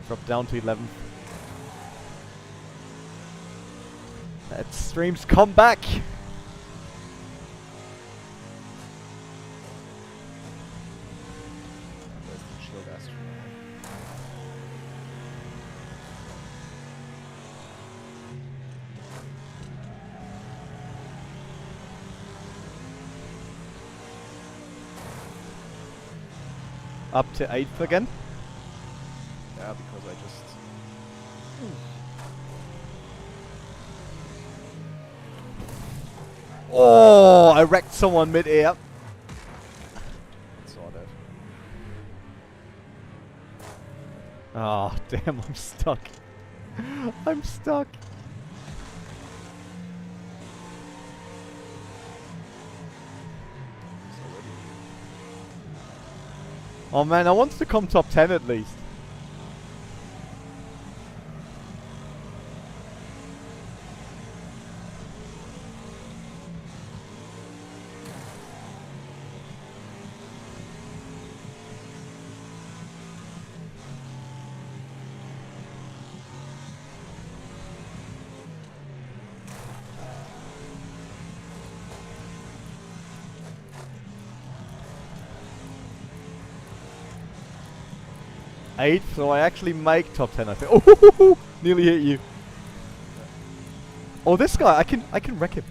Drop down to 11th. That stream's come back. there's the chill astronaut. Up to 8th again. Yeah, because I just. Oh, I wrecked someone mid-air. Saw that. Oh, damn, I'm stuck. I'm stuck. It's already. Oh man, I want to come top 10 at least. Eighth, so I actually make top 10, I think. Oh, nearly hit you. Oh, this guy, I can wreck him.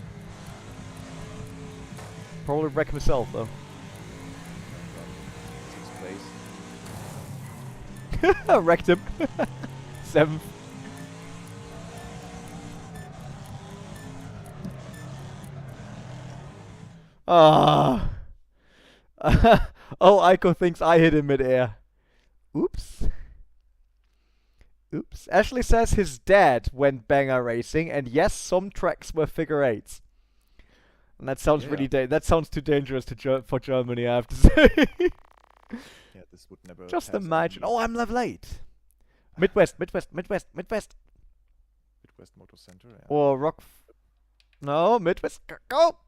Probably wreck myself though. Sixth place. I wrecked him. 7th. Ah. Oh, Aiko thinks I hit him mid-air. Oops. Oops. Ashley says his dad went banger racing, and yes, some tracks were figure eights. And that sounds really that sounds too dangerous to for Germany, I have to say. Yeah, this would never. Just pass imagine. any Oh, I'm level 8. Midwest. Midwest Motor Center. Yeah. Or Rock. No, Midwest. Go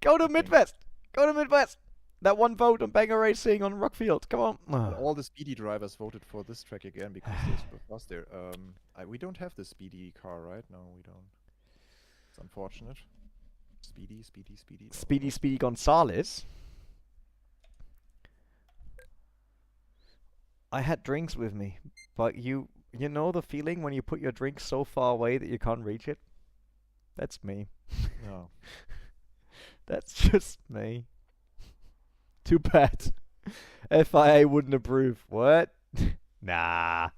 to Okay. Midwest. Go to Midwest. That one vote on banger racing on Rockfield. Come on. Well, all the speedy drivers voted for this track again because they're super fast there. We don't have the speedy car, right? No, we don't. It's unfortunate. Speedy. Speedy Gonzalez. I had drinks with me, but you know the feeling when you put your drink so far away that you can't reach it? That's me. No. That's just me. Too bad. FIA wouldn't approve. What? Nah.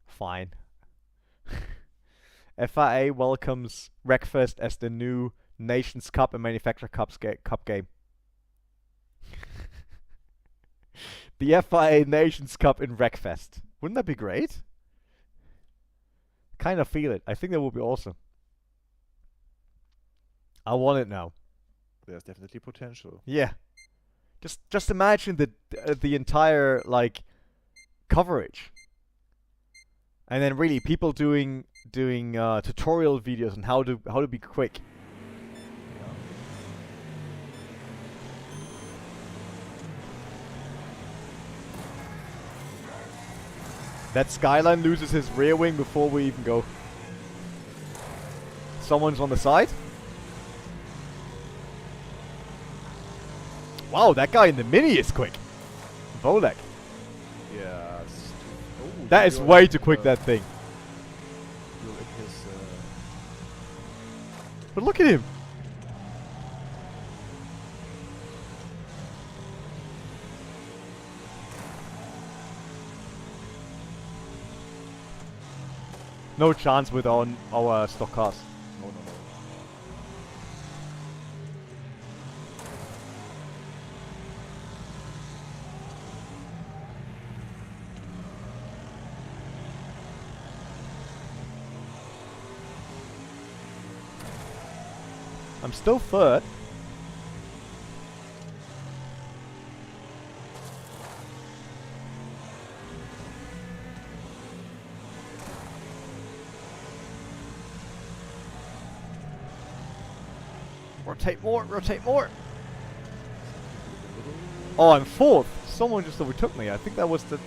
Fine. FIA welcomes Wreckfest as the new Nations Cup and Manufacturer Cup game. The FIA Nations Cup in Wreckfest. Wouldn't that be great? Kind of feel it. I think that would be awesome. I want it now. There's definitely potential. Yeah. Just imagine the entire like coverage, and then really people doing tutorial videos on how to be quick. That Skyline loses his rear wing before we even go. Someone's on the side. Wow, that guy in the mini is quick. Volek. Yeah. That is way too quick, that thing. You're in his. But look at him. No chance with our stock cars. No. I'm still third. Rotate more, rotate more. Oh, I'm fourth. Someone just overtook me. I think that was the...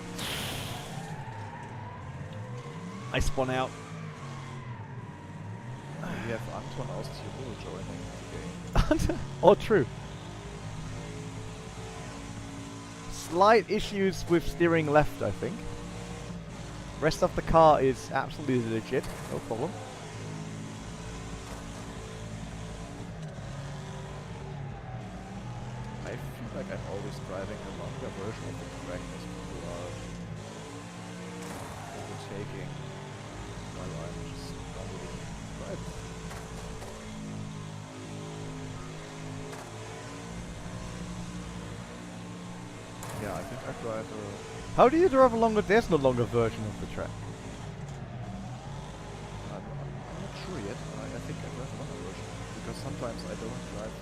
I spun out. We have Anton aus Tirol joining the game. Oh, true. Slight issues with steering left, I think. Rest of the car is absolutely legit. No problem. I feel like I'm always driving a longer version of the track as people are overtaking while I'm just normally driving. Yeah, I think I drive a... How do you drive a longer? There's no longer version of the track. I'm not sure yet. I think I drive a longer version because sometimes I don't drive to...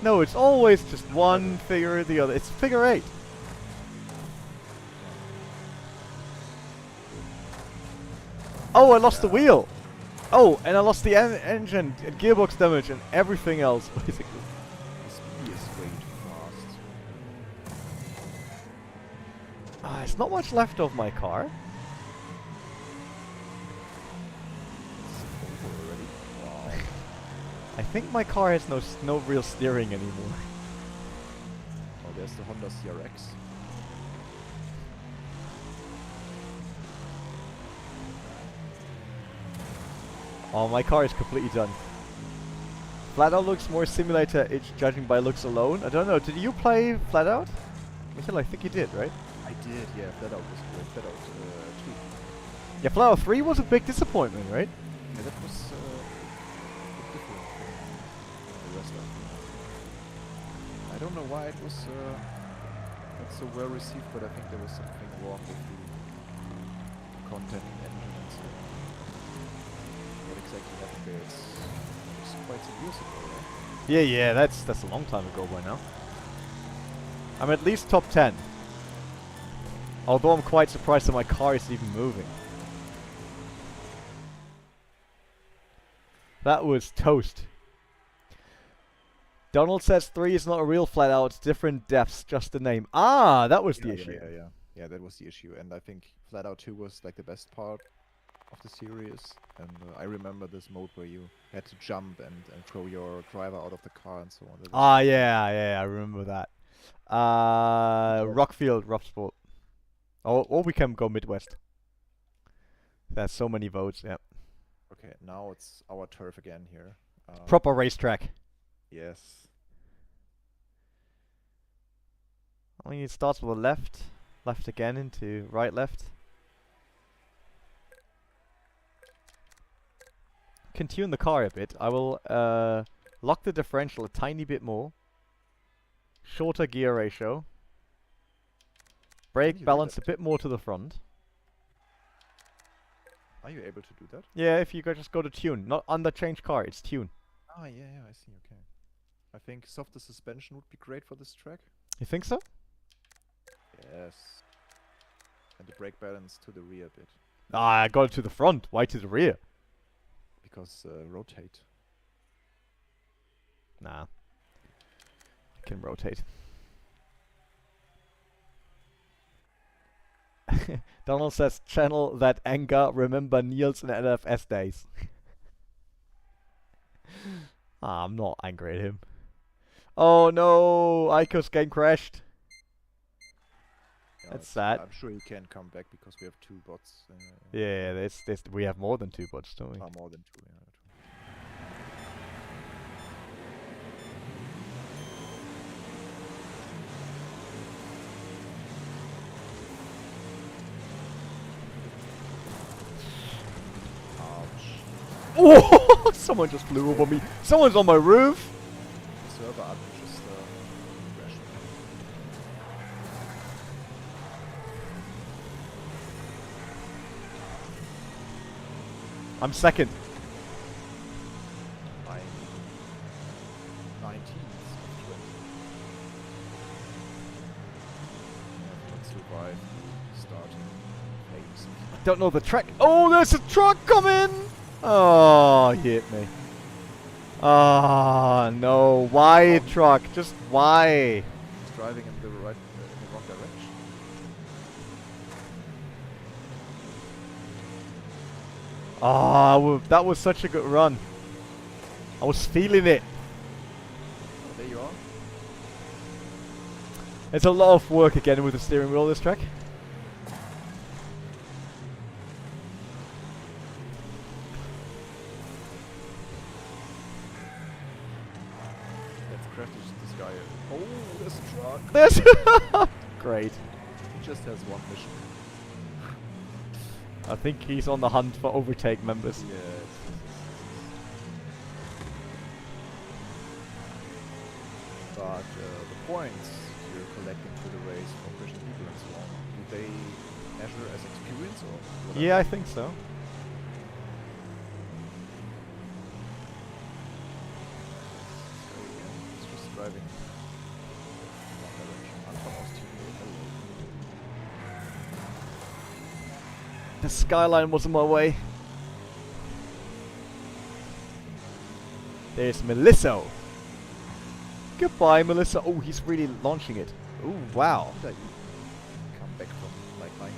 No, it's always just one figure or the other. It's figure 8. Oh, I lost the wheel. Oh, and I lost the engine and gearbox damage and everything else, basically. The speed is way too fast. It's not much left of my car. It's over already. Wow. I think my car has no real steering anymore. Oh, there's the Honda CRX. Oh, my car is completely done. Flat Out looks more simulator, it's judging by looks alone. I don't know, did you play Flat Out? Michael, I think you did, right? I did, yeah. Flat Out was great. Flat Out 2. Yeah, Flat Out 3 was a big disappointment, right? Yeah, that was a bit different from the rest of it. I don't know why it was not so well received, but I think there was something wrong with the content engine and so on. What exactly happened there? It's quite some years ago, right? Yeah, that's a long time ago by now. I'm at least top 10. Although I'm quite surprised that my car is even moving. That was toast. Donald says 3 is not a real Flat Out, it's different depths, just the name. Ah, that was the issue. Yeah, that was the issue. And I think Flat Out 2 was like the best part of the series. And I remember this mode where you had to jump and throw your driver out of the car and so on. That was Ah, yeah, I remember that. Rockfield, Rough or we can go Midwest. There's so many votes, yeah. okay, now it's our turf again here. Proper racetrack. Yes. I mean, it starts with a left, left again into right, left. Can tune the car a bit. I will lock the differential a tiny bit more. Shorter gear ratio. Brake balance a bit more to the front. Are you able to do that? Yeah, if you just go to tune, not on the change car, it's tune. Ah, yeah, I see, okay. I think softer suspension would be great for this track. You think so? Yes. And the brake balance to the rear a bit. Ah, I got it to the front. Why to the rear? Because rotate. Nah. I can rotate. Donald says, channel that anger, remember Niels and LFS days. I'm not angry at him. Oh no, Aiko's game crashed. Yeah, That's sad. I'm sure he can come back because we have 2 bots. Yeah, we have more than 2 bots, don't we? More than 2, yeah. Oh, someone just flew over me. Someone's on my roof. The server admin just crashed. I'm second. drive the starting phase. I don't know the track. Oh, there's a truck coming! Oh, he hit me. Ah, no. Why truck? Just why? He's driving in the wrong direction. Ah, that was such a good run. I was feeling it. Oh, there you are. It's a lot of work again with the steering wheel this track. Let's crash this guy. Oh, there's a truck. There's great. He just has one mission. I think he's on the hunt for overtake members. Yes. But the points you're collecting through the race for pushing people and so on, do they measure as experience or whatever? Yeah, I think so. So yeah, he's just driving one direction. Unfamous teammate. The skyline was in my way. There's Melissa. Goodbye, Melissa. Oh, he's really launching it. Oh, wow. That you come back from like 19th to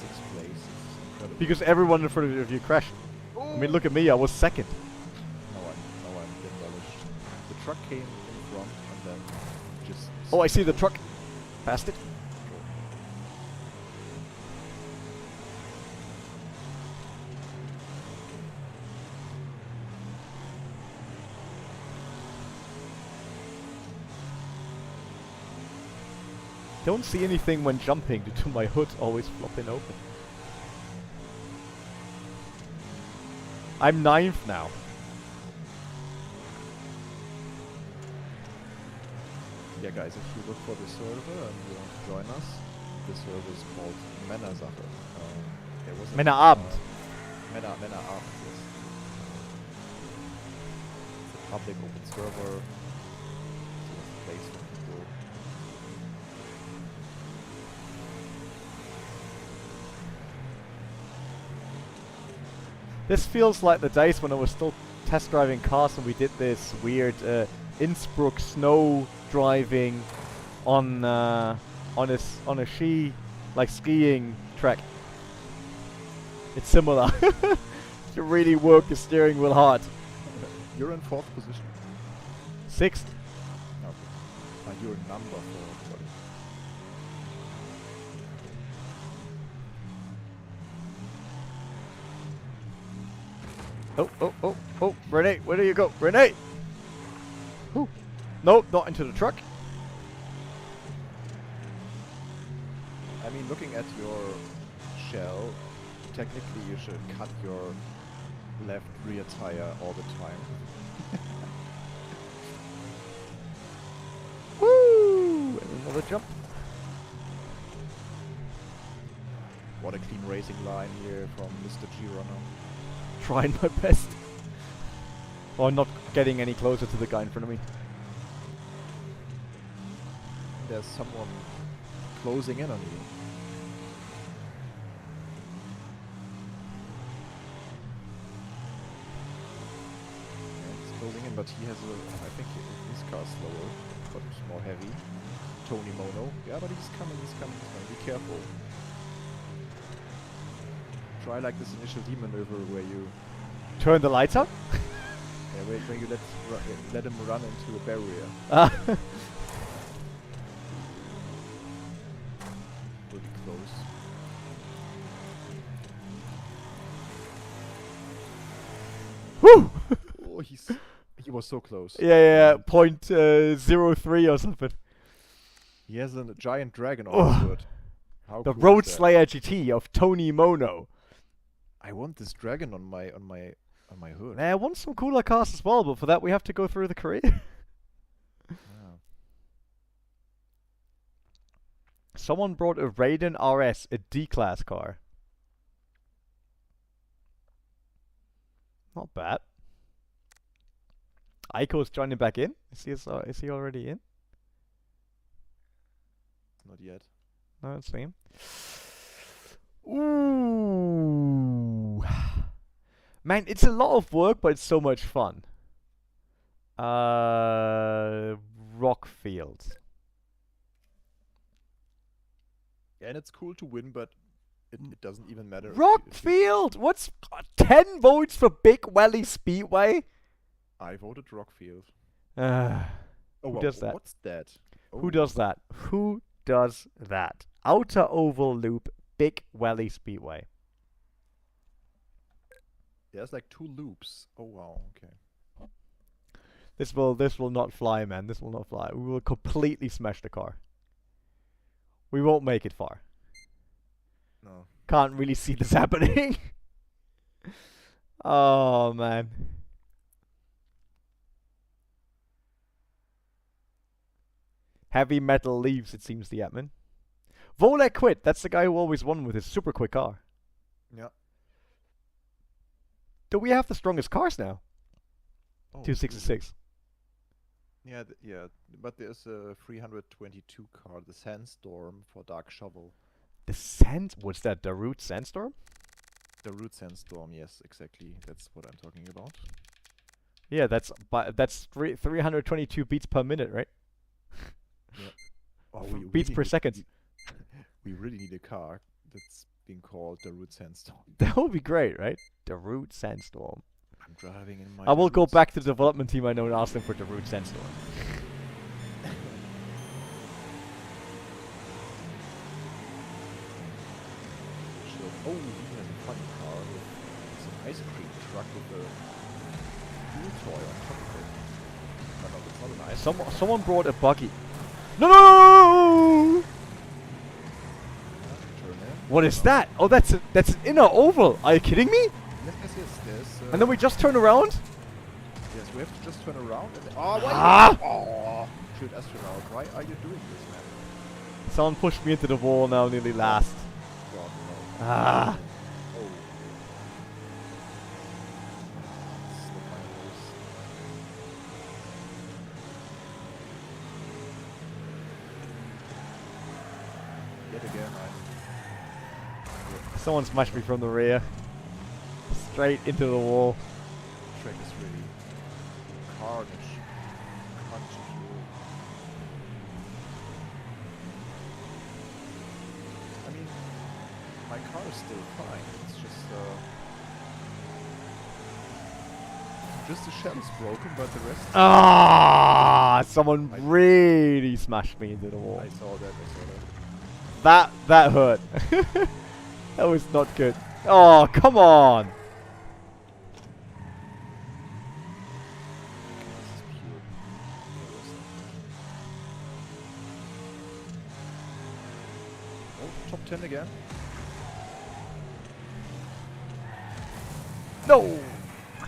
6th place. It's incredible. Because everyone in front of you crashed. I mean, look at me. I was second. Now I'm demolished. The truck came in front and then just... Oh, I see the truck. Passed it. Don't see anything when jumping due to my hood always flopping open. I'm 9th now. Yeah, guys, if you look for the server and you want to join us, the server is called Männersache. There was a Männerabend. Männerabend, yes. It's a public open server. It's a place for people. This feels like the days when I was still test driving cars and we did this weird Innsbruck snow driving on a skiing track. It's similar. You really work the steering wheel hard. You're in 4th position. 6th. Okay. You're number 4. Sorry. Oh, René, where do you go? René! Ooh. Nope, not into the truck. I mean, looking at your shell, technically you should cut your left rear tire all the time. Woo! And another jump. What a clean racing line here from Mr. G Runner. Trying my best. Or not getting any closer to the guy in front of me. There's someone closing in on you. Yeah, he's closing in, but he has I think his car's slower, but more heavy. Tony Mono. Yeah, but he's coming. Be careful. Try like this initial D maneuver where you... Turn the lights up? Yeah, where you let him run into a barrier. Will be close. Woo! Oh, he was so close. Yeah, point 0.03 or something. He has a giant dragon on his hood. How The cool Road is that? Slayer GT of Tony Mono. I want this dragon on my hood. I want some cooler cars as well, but for that we have to go through the career. Yeah. Someone brought a Raiden RS, a D-class car. Not bad. Aiko's joining back in. Is he already in? Not yet. Let's see. Ooh. Man, it's a lot of work, but it's so much fun. Rockfield. Yeah, and it's cool to win, but it doesn't even matter. if you- Rockfield! What's 10 votes for Big Valley Speedway? I voted Rockfield. Uh, Oh, Who wow, does that? What's that? who Oh, does that? Who does that? Outer Oval Loop, Big Valley Speedway. There's like 2 loops. Oh wow, okay. This will not fly, man. This will not fly. We will completely smash the car. We won't make it far. No. Can't really see this happening. Oh man. Heavy metal leaves, it seems, the admin. Volek quit. That's the guy who always won with his super quick car. Yeah. Do we have the strongest cars now? Oh, 266. Yeah, yeah, but there's a 322 car, the Sandstorm for Dark Shovel. The sand? What's that? The Root Sandstorm? The Root Sandstorm, yes, exactly. That's what I'm talking about. Yeah, that's 322 beats per minute, right? Oh, Beats per second. We really need a car that's being called the Root Sandstorm. That would be great, right? The Root Sandstorm. I'm driving in my. I will go Root back to the development team I know and ask them for the Root Sandstorm. Sure. Oh, he has a funny car with some ice cream truck with a fuel toy on top of it. No, no, it's not an ice cream. Someone brought a buggy. No! Turn in. What is that? Oh, that's an inner oval. Are you kidding me? Yes, yes, yes. There's. And then we just turn around? Yes, we have to just turn around and. Oh, why? Ah! Oh, shoot, astronaut. Why are you doing this, man? Someone pushed me into the wall now, nearly last. God, no. Ah! Oh. Slip my nose. Yet again, Someone smashed me from the rear. Straight into the wall. track is really carnage. Carnage fuel. I mean, my car is still fine. It's just the shell's broken, but the rest. Ah! Someone really smashed me into the wall. I saw that. That hurt. That was not good. Oh, come on! This is pure. Oh, top 10 again. No! I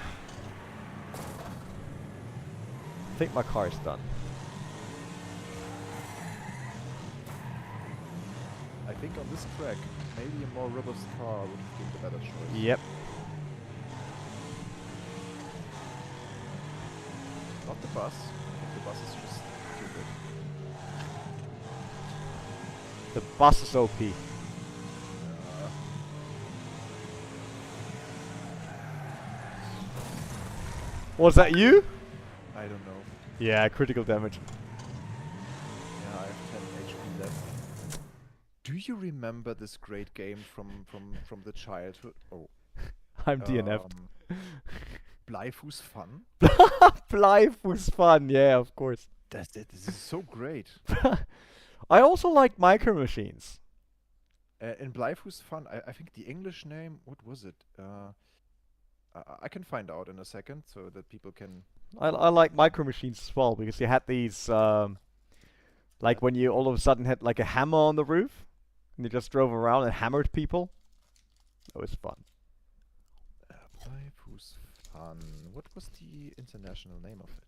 think my car is done. I think on this track, maybe a more robust car would have been the better choice. Yep. Not the bus. I think the bus is just too good. The bus is OP. Was that you? I don't know. Yeah, critical damage. Yeah, I have 10 HP left. Do you remember this great game from the childhood? Oh, I'm DNF'd. Bleifuß Fun? Life was fun, yeah, of course. That's it. This is so great. I also like micro machines. In Bleifuß Fun, I think the English name, what was it? I can find out in a second so that people can. I like micro machines as well because you had these, like when you all of a sudden had like a hammer on the roof and you just drove around and hammered people. That was fun. Bleifuß Fun. What was the international name of it?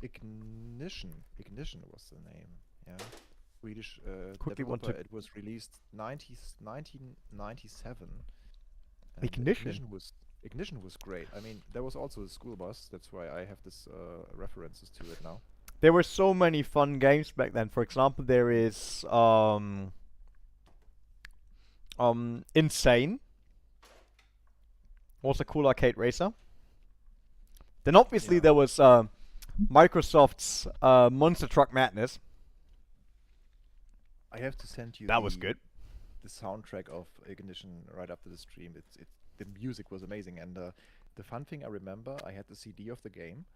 Ignition. Ignition was the name. Yeah. Swedish Quickly want developer. to- It was released 1997. And Ignition? was Ignition was great. I mean, there was also a school bus. That's why I have this references to it now. There were so many fun games back then. For example, there is Insane was a cool arcade racer. Then obviously Yeah. there was Microsoft's Monster Truck Madness. I have to send you That was good. the soundtrack of Ignition right after the stream. The music was amazing, and the fun thing I remember, I had the CD of the game,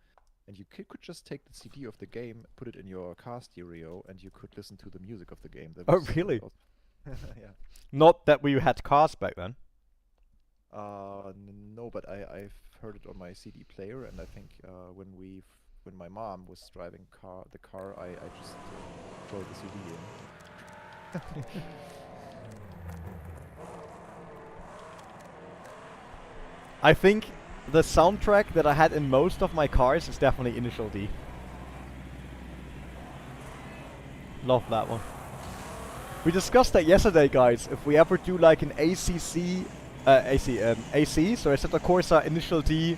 and you could just take the CD of the game, put it in your car stereo, and you could listen to the music of the game. That Oh, was really? yeah. Not that we had cars back then. No, but I've heard it on my CD player, and I think when my mom was driving the car, I just throw the CD in. I think the soundtrack that I had in most of my cars is definitely Initial D. Love that one. We discussed that yesterday, guys. If we ever do like an AC, so Assetto Corsa Initial D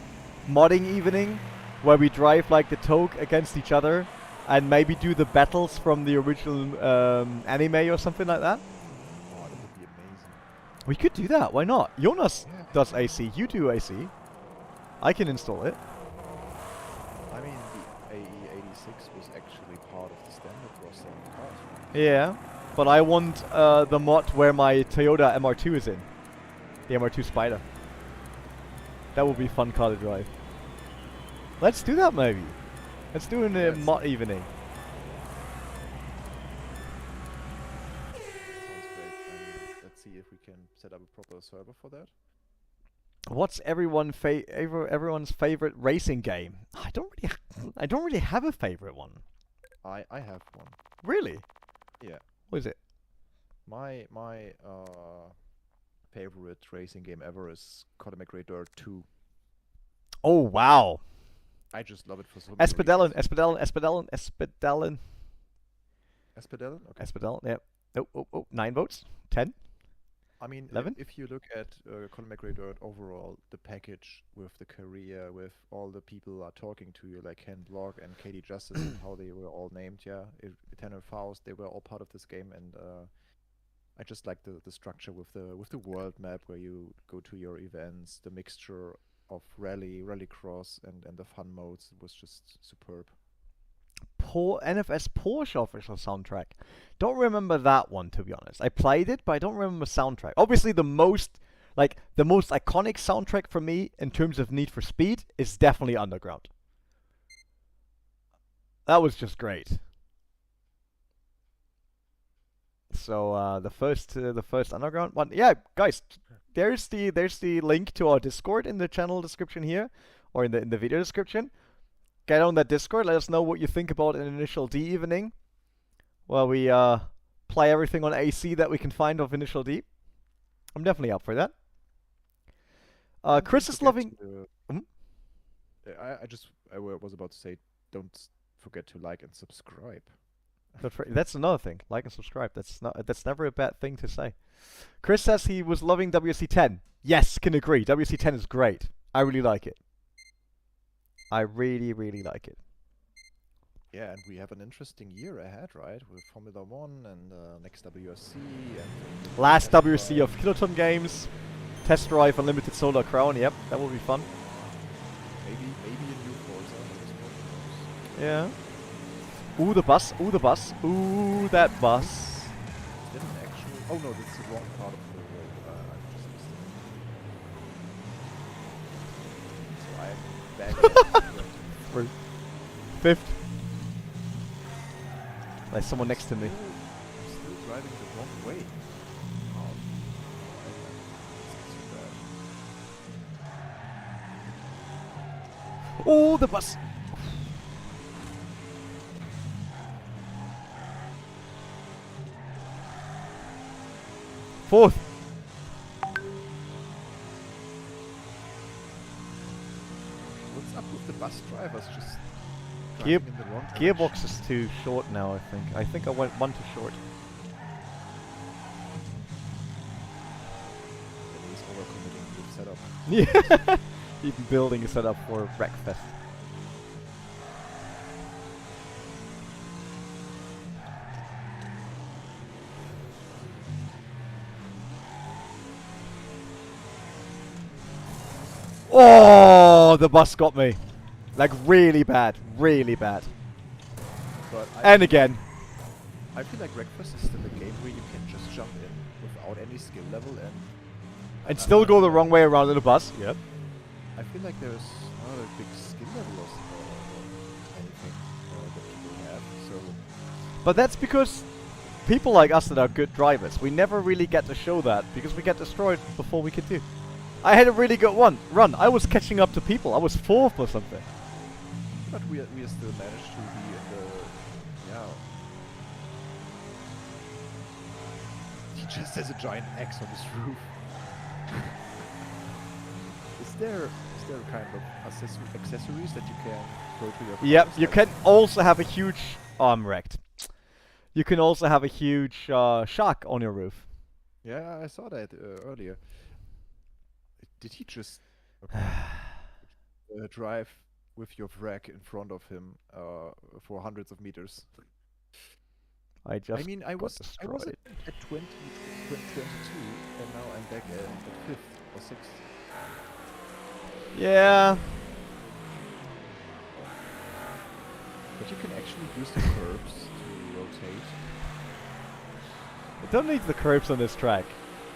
modding evening, where we drive like the Togue against each other, and maybe do the battles from the original anime or something like that. Oh, that would be amazing. We could do that. Why not? Jonas Yeah. does AC. You do AC. I can install it. I mean, the AE86 was actually part of the standard for selling cars. Yeah, but I want the mod where my Toyota MR2 is in. The MR2 Spider. That would be fun car to drive. Let's do that maybe. Let's do an Yes. mod evening. Sounds great. Let's see if we can set up a proper server for that. What's everyone's favorite racing game? I don't really have a favorite one. I have one. Really? Yeah. What is it? My favorite racing game ever is Colin McRae Dirt 2. Oh wow. I just love it for so many Espadellin, reasons. Espadellin. Espadellin? Okay. Espadellin, yep. Oh, 9 votes? 10? I mean, 11? if you look at Colin McRae Dirt overall, the package with the career, with all the people are talking to you, like Ken Block and Katie Justice, and how they were all named, yeah, Eternal Faust, they were all part of this game, and I just like the structure with the world map where you go to your events, the mixture of rallycross, and the fun modes was just superb. NFS Porsche official soundtrack. Don't remember that one, to be honest. I played it, but I don't remember soundtrack. Obviously, the most iconic soundtrack for me in terms of Need for Speed is definitely Underground. That was just great. So the first Underground one, yeah, guys. There's the link to our Discord in the channel description here, or in the video description. Get on that Discord. Let us know what you think about an Initial D evening, where we play everything on AC that we can find of Initial D. I'm definitely up for that. Chris is loving. I was about to say, don't forget to like and subscribe. That's another thing. Like and subscribe. That's never a bad thing to say. Chris says he was loving WC10. Yes, can agree. WC10 is great. I really like it. I really, really like it. Yeah, and we have an interesting year ahead, right? With Formula 1 and next WRC and Last Test WRC Drive. of Kiloton Games. Test Drive Unlimited Solar Crown. Yep, that will be fun. Maybe a new Forza. Who knows? Yeah. Ooh, the bus. Ooh, the bus. Ooh, that bus. Is that an actual? Oh no, that's the wrong part of the road. I just missed it. So I'm back. For fifth. There's someone next to me. I'm still driving the wrong way. Oh, it's too bad. Oh, the bus. Fourth. What's up with the bus drivers? Just Gear- driving in the wrong Gearbox direction? is too short now, I think. I think I went one too short. He's overcommitting with setup. Yeah. Even building a setup for Wreckfest. Oh, the bus got me. Like really bad, really bad. But And again. I feel like Wreckfest is still a game where you can just jump in without any skill level And still go the wrong way around in the bus. Yep. I feel like there's not a big skill level or anything that people have. So But that's because people like us that are good drivers, we never really get to show that because we get destroyed before we could do. I had a really good run. I was catching up to people. I was 4th or something. but we still managed to be in the He just has a giant X on his roof. Is there kind of accessories that you can go to your Yep, cars, you like- can also have a huge... Oh, I'm wrecked. You can also have a huge shark on your roof. Yeah, I saw that earlier. Did he just drive with your wreck in front of him for hundreds of meters? I just I mean, I got was destroyed. at 22, and now I'm back at 5th or 6th. Yeah. But you can actually use the curbs to rotate. I don't need the curbs on this track.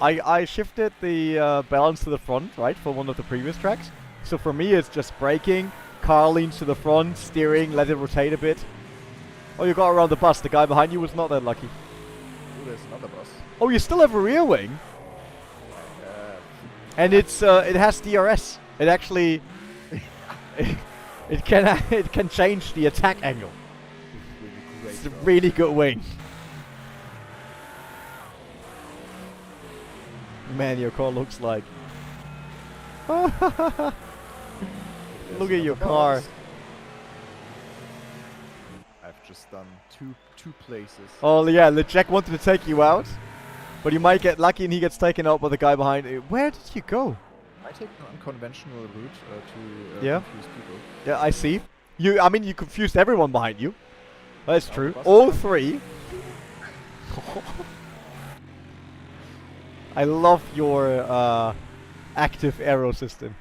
I shifted the balance to the front, right, for one of the previous tracks. So for me, it's just braking, car leans to the front, steering, let it rotate a bit. Oh, you got around the bus. The guy behind you was not that lucky. Oh, there's another bus. Oh, you still have a rear wing, and it's it has DRS. It actually it can change the attack angle. Really great. It's a job. really good wing. Man, your car looks like. There's Look at your another car. bus. I've just done two places. Oh yeah, the Jack wanted to take you out, but you might get lucky and he gets taken out by the guy behind you. Where did you go? I take an unconventional route to Yeah. confuse people. Yeah, I see. I mean, you confused everyone behind you. That's Oh, true. bus All stop. 3. I love your active arrow system.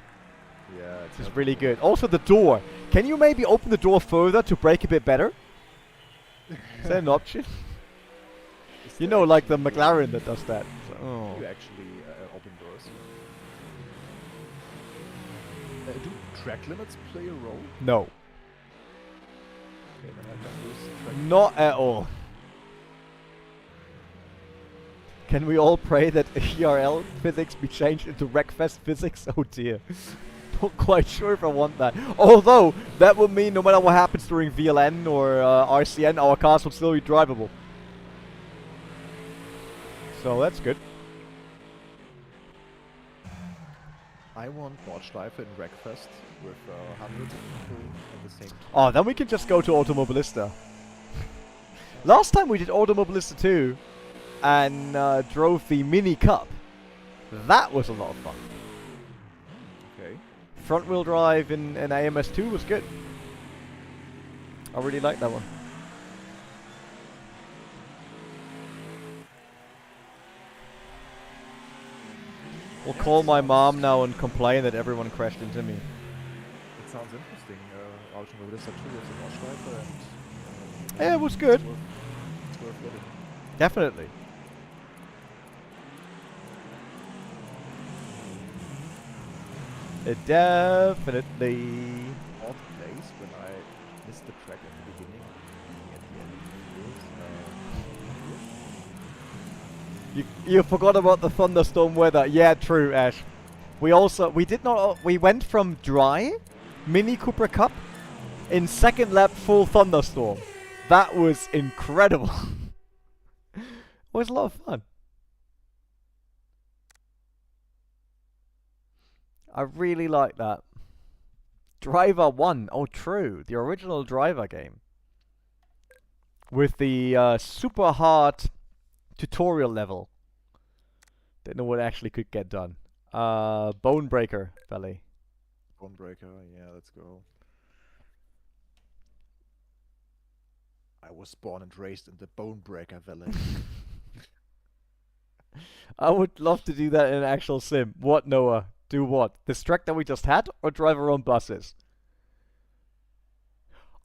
Yeah, It's really good. Also the door. Can you maybe open the door further to brake a bit better? Is that an option? You know, like the McLaren that does that. So, oh. You actually open doors. Do track limits play a role? No, Okay, then I can use track not at all. Can we all pray that ERL physics be changed into Wreckfest physics? Oh dear. Not quite sure if I want that. Although, that would mean no matter what happens during VLN or RCN, our cars will still be drivable. So that's good. I want Nordschleife in Wreckfest with hundreds of people at the same time. Oh, then we can just go to Automobilista. Last time we did Automobilista 2 and drove the Mini Cup. That was a lot of fun. Okay. Front wheel drive in AMS2 was good. I really like that one. We'll call my mom now and complain that everyone crashed into me. It sounds interesting. Automobilista 2 with the Nordschleife and Yeah, it was good. it's worth getting. Definitely. It definitely. Odd place when I missed the track at the beginning and at the end. You forgot about the thunderstorm weather. Yeah, true, Ash. We went from dry Mini Cooper Cup in second lap full thunderstorm. That was incredible. It was a lot of fun. I really like that. Driver 1. Oh, true. The original Driver game. With the super hard tutorial level. Didn't know what actually could get done. Bone Breaker Valley. Bone Breaker, yeah, let's go. I was born and raised in the Bone Breaker Valley. I would love to do that in an actual sim. What, Noah? Do what? This track that we just had, or drive our own buses?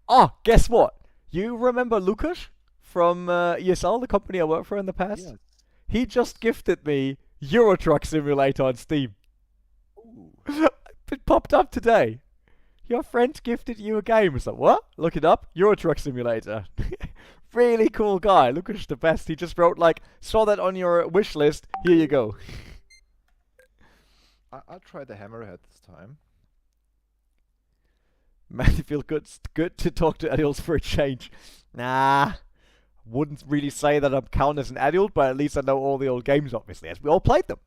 Oh, guess what? You remember Lucas from ESL, the company I worked for in the past? Yes. He just gifted me Euro Truck Simulator on Steam. Ooh. It popped up today. Your friend gifted you a game. It's like, what? Look it up. Euro Truck Simulator. Really cool guy. Lucas the best. He just wrote like, saw that on your wish list. Here you go. I'll try the Hammerhead this time. Man, it feels good to talk to adults for a change. Nah. Wouldn't really say that I'm counted as an adult, but at least I know all the old games, obviously, as we all played them.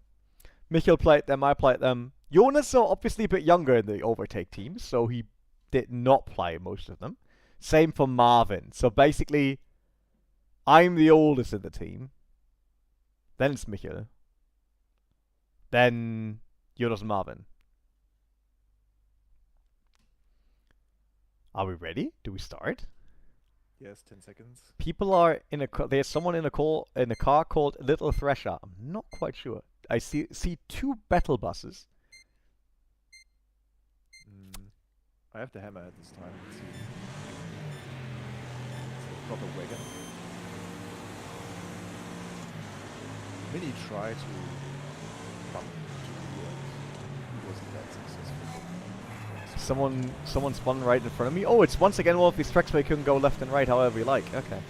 Michael played them, I played them. Jonas is obviously a bit younger in the Overtake team, so he did not play most of them. Same for Marvin. So basically, I'm the oldest in the team. Then it's Michael. Then Jonas and Marvin. Are we ready? Do we start? Yes, 10 seconds. People are in a there's someone in a car called Little Thresher. I'm not quite sure. I see two battle buses. I have the Hammerhead this time. Let's see. It's a proper wagon. Mini tried to bump into you and he wasn't that successful. Someone spun right in front of me. Oh, it's once again one of these tracks where you can go left and right however you like. Okay.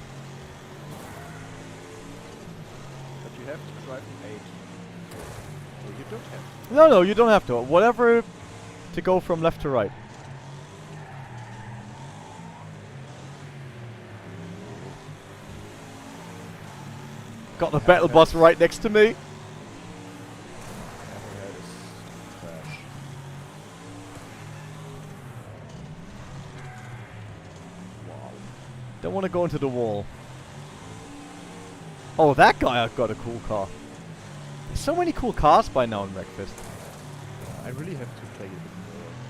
But you have to drive from 8. Or you don't have to. No, you don't have to. Whatever to go from left to right. Got the battle bus right next to me. Hammerhead is trash. Wow. Don't want to go into the wall. Oh, that guy got a cool car. There's so many cool cars by now in Wreckfest. I really have to play it a bit more.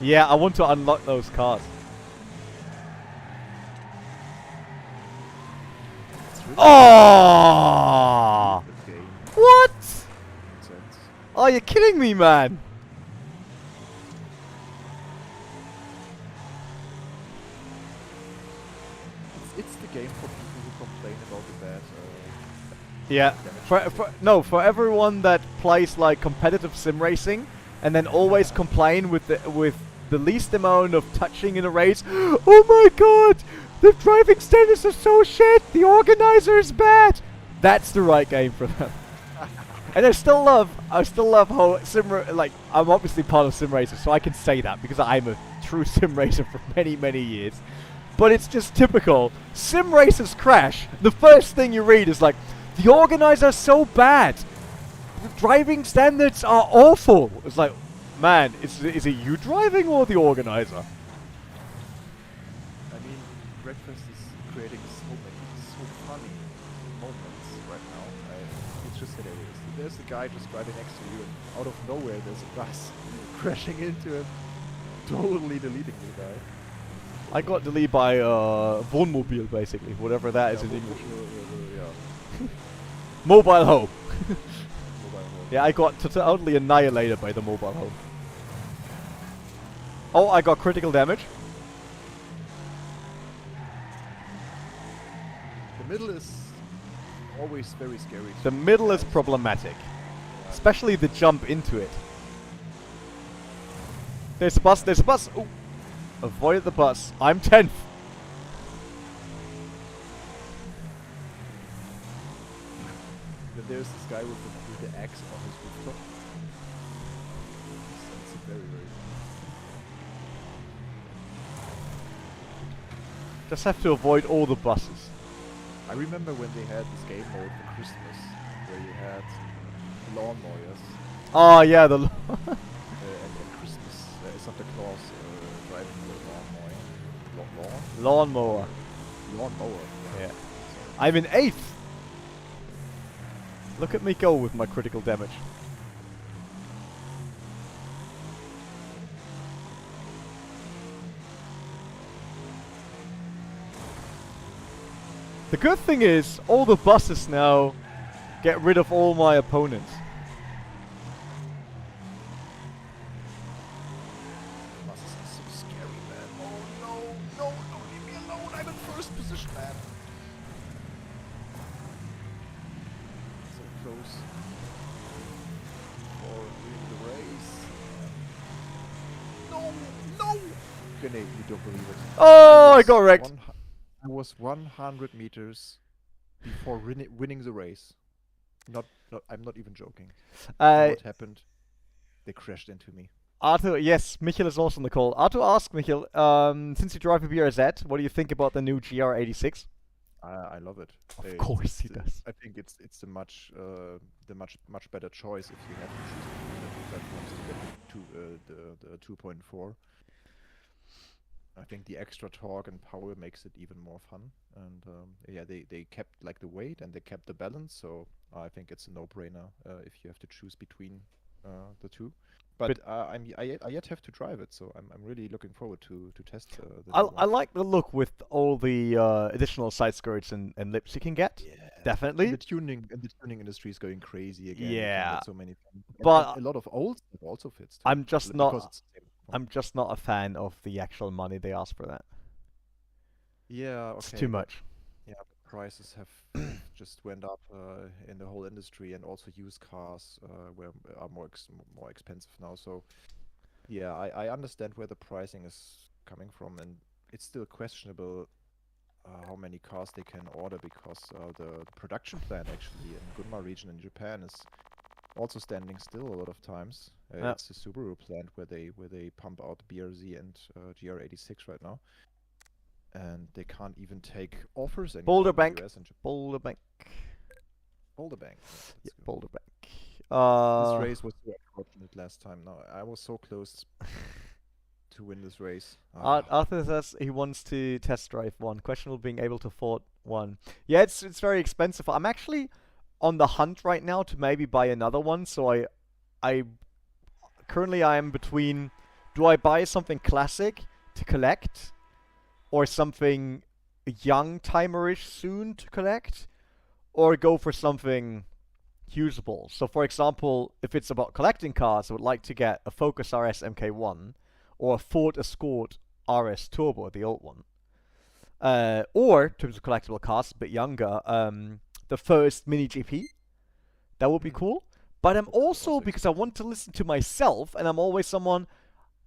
Yeah, I want to unlock those cars. It's really Oh! a game. What? Sense. Oh, you're kidding me, man. It's the game for people who complain about the bad. Yeah. damage. For everyone that plays like competitive sim racing and then always complain with the least amount of touching in a race. Oh my god! The driving standards are so shit! The organizer is bad! That's the right game for them. And I still love how I'm obviously part of Sim Racer, so I can say that because I'm a true Sim Racer for many, many years. But it's just typical. Sim Racers crash. The first thing you read is like, the organizer is so bad. The driving standards are awful. It's like, man, is it you driving or the organizer? I mean, Wreckfest is creating so funny moments right now. It's just hilarious. There's a guy just driving next to you, and out of nowhere there's a bus crashing into him, totally deleting the guy. I got deleted by Wohnmobil, basically, whatever that is in English. Yeah. Mobile home. Mobile home. Yeah, I got totally annihilated by the mobile home. Oh, I got critical damage. The middle is always very scary. The middle is problematic, especially the jump into it. There's a bus, there's a bus! Ooh. Avoided the bus. I'm 10th! Then there's this guy with the axe on his rooftop. It's very, very... Just have to avoid all the buses. I remember when they had this game mode for Christmas, where you had lawnmowers. Oh yeah, the And Christmas, Santa Claus driving the lawnmower. lawnmower. Yeah. I'm in 8th! Look at me go with my critical damage. The good thing is, all the buses now get rid of all my opponents. Buses are so scary, man. Oh no, no, don't leave me alone. I'm in first position, man. So close for winning the race. No, no. René, you don't believe it. Oh, I got wrecked. I was 100 meters before winning the race. I'm not even joking. And what happened? They crashed into me. Arthur, yes, Michael is also on the call. Arthur asked Michael, since you drive a BRZ, what do you think about the new GR86? I love it. Of course he does. I think it's the much better choice if you have to choose between the two platforms to get the 2.4. I think the extra torque and power makes it even more fun. And yeah, they kept like the weight and they kept the balance. So I think it's a no-brainer if you have to choose between the two. But I yet have to drive it, so I'm really looking forward to test the I like the look with all the additional side skirts and lips you can get. Yeah, Definitely. And the tuning industry is going crazy again. Yeah. So many fun. But a lot of old stuff also fits. Too, I'm just because not. it's the same I'm just not a fan of the actual money they ask for that. Yeah, okay. It's too much. Yeah, prices have just went up in the whole industry, and also used cars are more expensive now. So yeah, I understand where the pricing is coming from, and it's still questionable how many cars they can order, because the production plant actually in Gunma region in Japan is also standing still a lot of times. Yeah. It's the Subaru plant where they pump out BRZ and GR86 right now, and they can't even take offers anymore. Boulder in the Bank. US and Japan. Boulder Bank. Boulder Bank. Yeah, Boulder Bank. This race was so unfortunate last time. No, I was so close to win this race. Arthur says he wants to test drive one. Questionable being able to afford one. Yeah, it's very expensive. I'm actually on the hunt right now to maybe buy another one. So I currently I am between, do I buy something classic to collect, or something young timerish soon to collect, or go for something usable. So for example, if it's about collecting cars, I would like to get a Focus RS MK1 or a Ford Escort RS Turbo, the old one. Or in terms of collectible cars, a bit younger, the first Mini GP. That would be cool. But I'm also, because I want to listen to myself, and I'm always someone,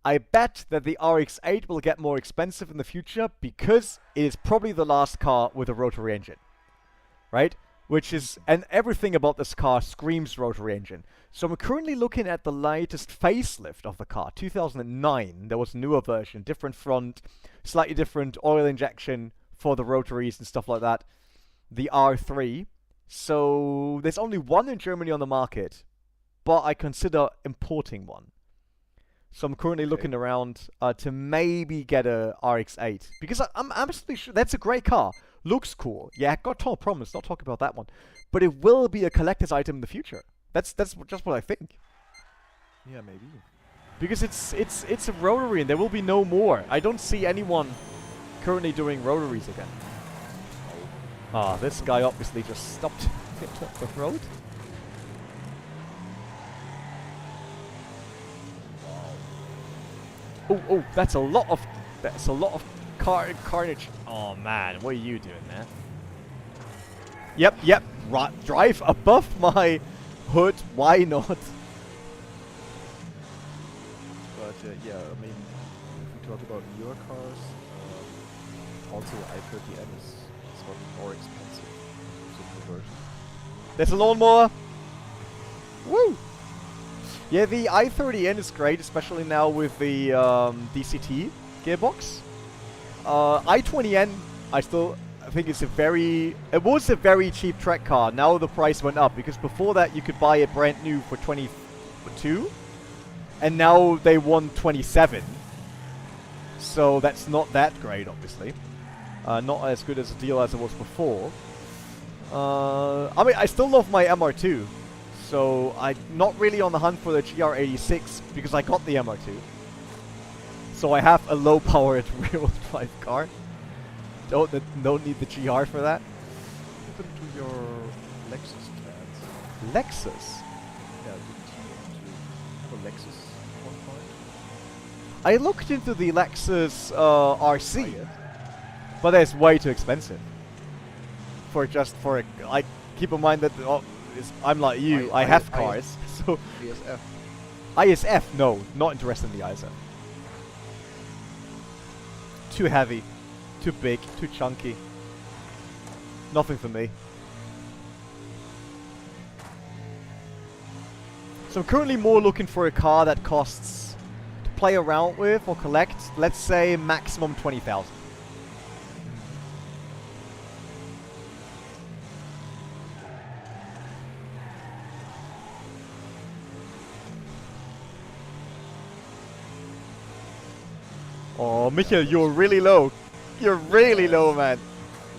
I bet that the RX-8 will get more expensive in the future because it is probably the last car with a rotary engine. Right? Which is, and everything about this car screams rotary engine. So I'm currently looking at the latest facelift of the car, 2009. There was a newer version, different front, slightly different oil injection for the rotaries and stuff like that. The R3. So there's only one in Germany on the market, but I consider importing one. So I'm currently looking around to maybe get a RX-8, because I'm absolutely sure that's a great car. Looks cool. Yeah, got total problems. Not talking about that one, but it will be a collector's item in the future. That's just what I think. Yeah, maybe. Because it's a rotary, and there will be no more. I don't see anyone currently doing rotaries again. Ah, this guy obviously just stopped off the road. Oh, that's a lot of carnage. Oh man, what are you doing there? Yep. Drive above my hood. Why not? But yeah, I mean, if we talk about newer cars, also i30N is gotten more expensive in terms of conversion. There's a lawnmower. Woo! Yeah, the i30N is great, especially now with the DCT gearbox. i20N, I think it was a very cheap track car. Now the price went up, because before that you could buy it brand new for 22, and now they want 27. So that's not that great, obviously. Not as good as a deal as it was before. I mean, I still love my MR2. So I'm not really on the hunt for the GR86 because I got the MR2. So I have a low-powered rear-wheel drive car. Don't need the GR for that. happened to your Lexus plans? Lexus. Yeah, didn't you have a Lexus at one point? I looked into the Lexus RC, Not yet. but it's way too expensive. I keep in mind that I'm like you. I have cars, so ESF. ISF. No, not interested in the ISF. Too heavy, too big, too chunky. Nothing for me. So I'm currently more looking for a car that costs to play around with or collect, let's say maximum 20,000. Oh, Michael, you're really low. You're really low, man.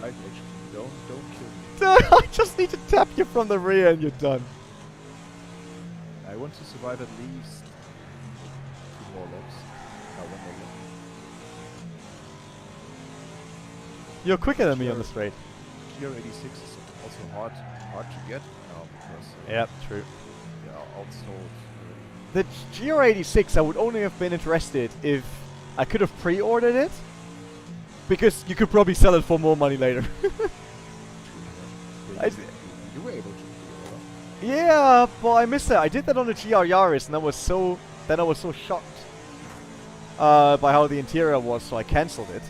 Don't kill me. I just need to tap you from the rear and you're done. I want to survive at least 2 more laps. No, 1 more lap. You're quicker than me on Sure. the straight. GR86 is also hard to get now because Yep, true. yeah, outsold. The GR86 I would only have been interested if I could have pre-ordered it. Because you could probably sell it for more money later. You were able to pre-order. Yeah, but I missed it. I did that on the GR Yaris and I was so shocked by how the interior was, so I cancelled it.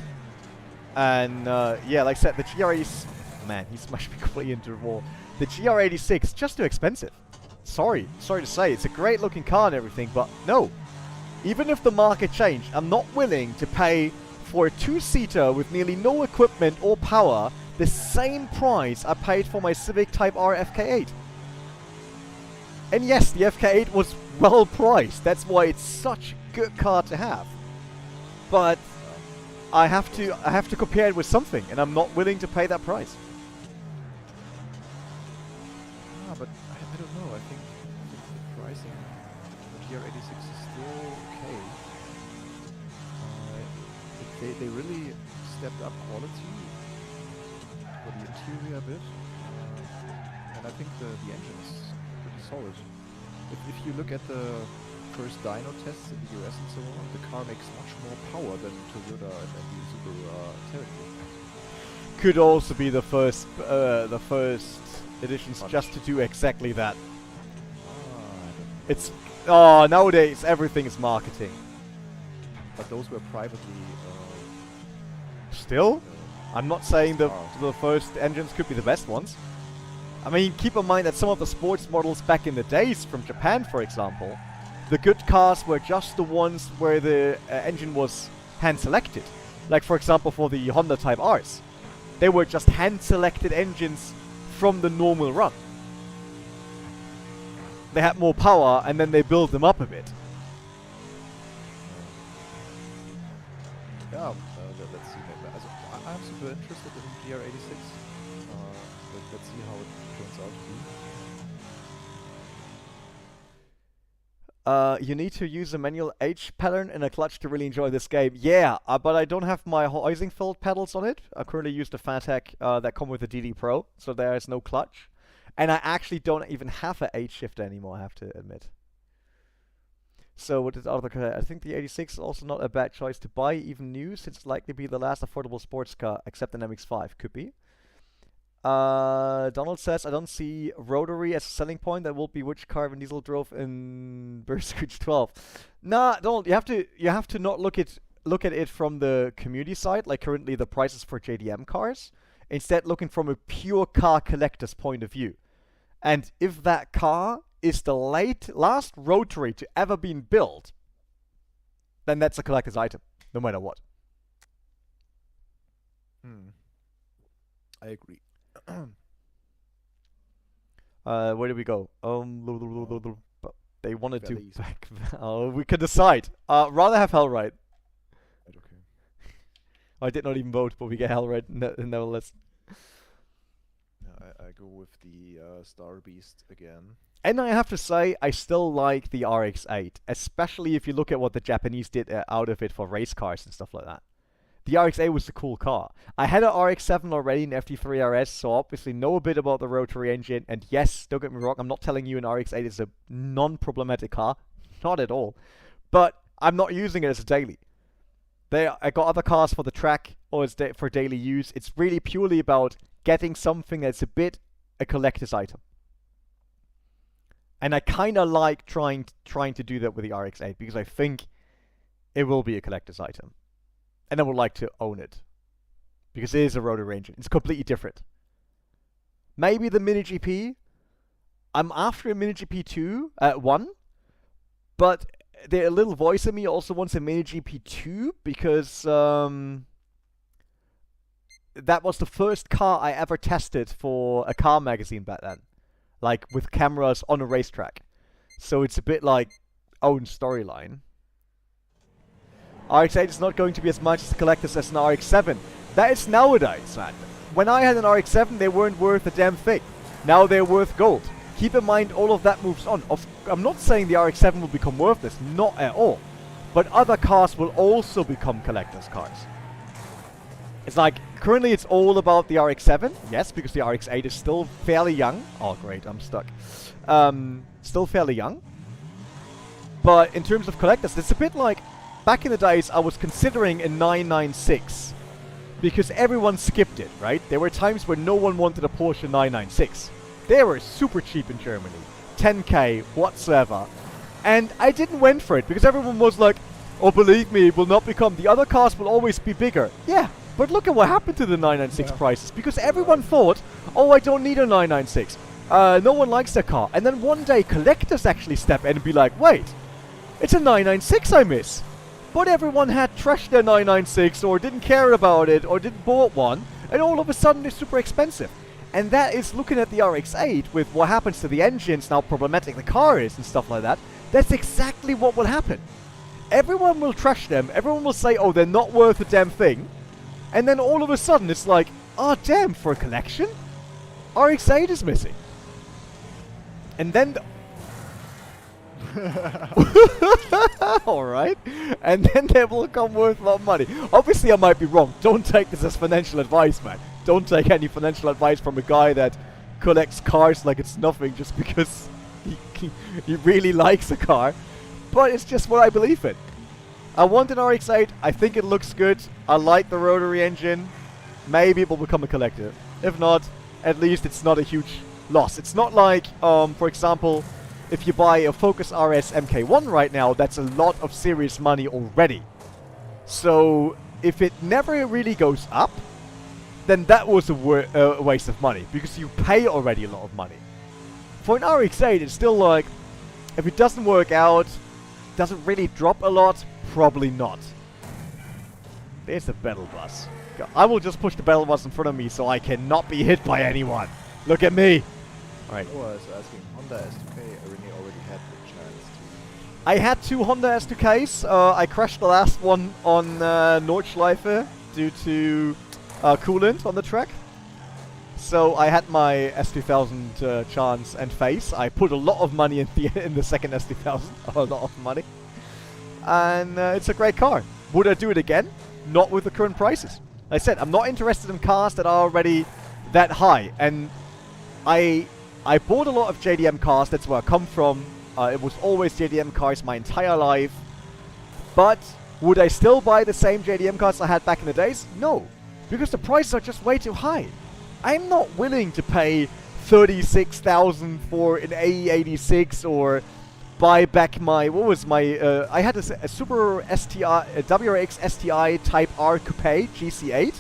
And yeah, like I said, the GR86... Man, he smashed me completely into the wall. The GR86, just too expensive. Sorry to say. It's a great looking car and everything, but no. Even if the market changed, I'm not willing to pay for a 2-seater with nearly no equipment or power the same price I paid for my Civic Type R FK8. And yes, the FK8 was well priced. That's why it's such a good car to have. But I have to compare it with something, and I'm not willing to pay that price. But I don't know. I think the pricing for GR86 is still okay. They really stepped up quality for the interior a bit, and I think the engine is pretty solid. If you look at the first dyno tests in the US and so on, the car makes much more power than Toyota and the Subaru Territory. Could also be the first editions Punch. just to do exactly that. I don't know. It's nowadays everything is marketing. But those were privately. Still, I'm not saying the cars. first engines could be the best ones. I mean, keep in mind that some of the sports models back in the days from Japan, for example, the good cars were just the ones where the engine was hand-selected. Like, for example, for the Honda Type Rs. They were just hand-selected engines from the normal run. They had more power, and then they built them up a bit. Yeah, let's see. I'm super interested in GR86. Let's see how it turns out to be. You need to use a manual H pattern and a clutch to really enjoy this game. Yeah, but I don't have my Heusingfeld pedals on it. I currently use the Fatec that come with the DD Pro, so there is no clutch. And I actually don't even have an H shifter anymore, I have to admit. So what is other? I think the 86 is also not a bad choice to buy, even new, since it's likely to be the last affordable sports car, except an MX-5. Could be. Donald says, I don't see rotary as a selling point. That will be which car Vin Diesel drove in Berserk 12. Nah, Donald, you have to not look at it from the community side, like currently the prices for JDM cars. Instead, looking from a pure car collector's point of view. And if that car is the last rotary to ever been built, then that's a collector's item, no matter what. I agree. Where do we go? They wanted to Valleys. back. We can decide. Rather have Hellride. Right, okay. I did not even vote, but we get Hellride nevertheless. I go with the Star Beast again. And I have to say, I still like the RX-8, especially if you look at what the Japanese did out of it for race cars and stuff like that. the RX-8 was the cool car. I had an RX-7 already in FD3 RS, so obviously know a bit about the rotary engine. And yes, don't get me wrong, I'm not telling you an RX-8 is a non-problematic car. Not at all. But I'm not using it as a daily. I got other cars for the track or for daily use. It's really purely about getting something that's a bit a collector's item. And I kind of like trying to do that with the RX-8 because I think it will be a collector's item. And I would like to own it. Because it is a rotary engine. It's completely different. Maybe the Mini GP. I'm after a Mini GP 2 at 1. But the little voice in me also wants a Mini GP 2 because that was the first car I ever tested for a car magazine back then. Like with cameras on a racetrack. So it's a bit like own storyline. RX-8 is not going to be as much as collectors as an RX-7. That is nowadays, man. When I had an RX-7, they weren't worth a damn thing. Now they're worth gold. Keep in mind, all of that moves on. I'm not saying the RX-7 will become worthless, not at all. But other cars will also become collector's cars. It's like, currently it's all about the RX-7. Yes, because the RX-8 is still fairly young. Oh, great, I'm stuck. Still fairly young. But in terms of collectors, it's a bit like, back in the days, I was considering a 996. Because everyone skipped it, right? There were times when no one wanted a Porsche 996. They were super cheap in Germany. 10k, whatsoever. And I didn't went for it because everyone was like, oh, believe me, it will not become. The other cars will always be bigger. Yeah, but look at what happened to the 996 prices. Because everyone thought, oh, I don't need a 996. No one likes their car. And then one day, collectors actually step in and be like, wait, it's a 996 I miss. But everyone had trashed their 996 or didn't care about it or didn't bought one. And all of a sudden, they're super expensive. And that is looking at the RX-8 with what happens to the engines, how problematic the car is and stuff like that. That's exactly what will happen. Everyone will trash them. Everyone will say, oh, they're not worth a damn thing. And then all of a sudden, it's like, oh, damn, for a collection? RX-8 is missing. And then... Alright. And then they will come worth a lot of money. Obviously, I might be wrong. Don't take this as financial advice, man. Don't take any financial advice from a guy that collects cars like it's nothing just because he really likes a car. But it's just what I believe in. I want an RX-8. I think it looks good. I like the rotary engine. Maybe it will become a collector. If not, at least it's not a huge loss. It's not like, for example, if you buy a Focus RS MK1 right now, that's a lot of serious money already. So if it never really goes up, then that was a waste of money, because you pay already a lot of money. For an RX-8, it's still like, if it doesn't work out, does it really drop a lot? Probably not. There's the battle bus. I will just push the battle bus in front of me so I cannot be hit by anyone. Look at me! Alright. I was asking, Honda S2K, René already had the chance to... I had 2 Honda S2Ks. I crashed the last one on Nordschleife due to coolant on the track. So I had my S2000 chance and face. I put a lot of money in the second S2000. A lot of money. And it's a great car. Would I do it again? Not with the current prices. Like I said, I'm not interested in cars that are already that high. And I bought a lot of JDM cars. That's where I come from. It was always JDM cars my entire life. But would I still buy the same JDM cars I had back in the days? No. Because the prices are just way too high. I'm not willing to pay 36,000 for an AE86 or buy back my, what was my, I had a Super STI, a WRX STI Type R Coupe GC8.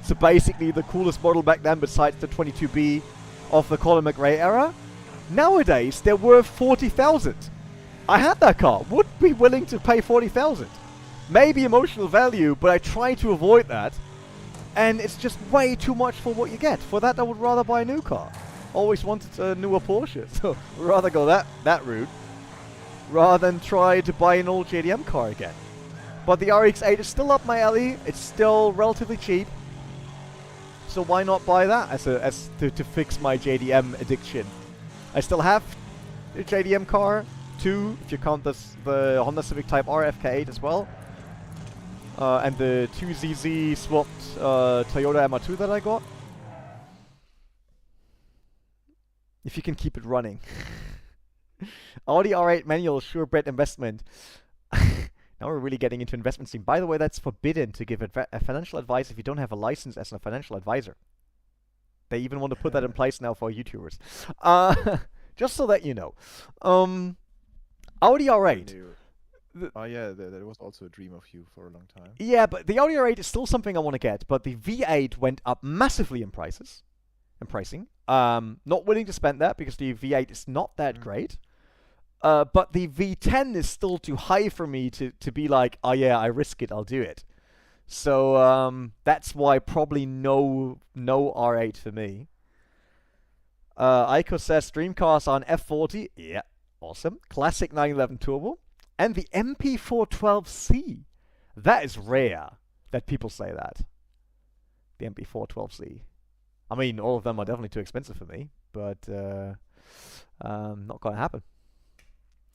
So basically the coolest model back then besides the 22B of the Colin McRae era. Nowadays, they're worth 40,000. I had that car. Would be willing to pay 40,000. Maybe emotional value, but I try to avoid that. And it's just way too much for what you get. For that, I would rather buy a new car. Always wanted a newer Porsche, so I'd rather go that route rather than try to buy an old JDM car again. But the RX-8 is still up my alley. It's still relatively cheap, so why not buy that as to fix my JDM addiction? I still have a JDM car, 2 if you count the Honda Civic Type R FK8 as well. and the 2ZZ swapped Toyota MR2 that I got. If you can keep it running. Audi R8 manual, surebred investment. Now we're really getting into investment scene. By the way, that's forbidden to give financial advice if you don't have a license as a financial advisor. They even want to put that in place now for YouTubers. Just so that you know. Audi R8. Oh yeah, that was also a dream of you for a long time. Yeah, but the Audi R8 is still something I want to get, but the V8 went up massively in prices. And pricing. Not willing to spend that because the V8 is not that great. But the V10 is still too high for me to be like, oh yeah, I risk it, I'll do it. So that's why probably no R8 for me. Aiko says Dreamcast on F40. Yeah, awesome. Classic 911 Turbo. And the MP412C. That is rare that people say that. The MP412C. I mean, all of them are definitely too expensive for me, but not gonna happen.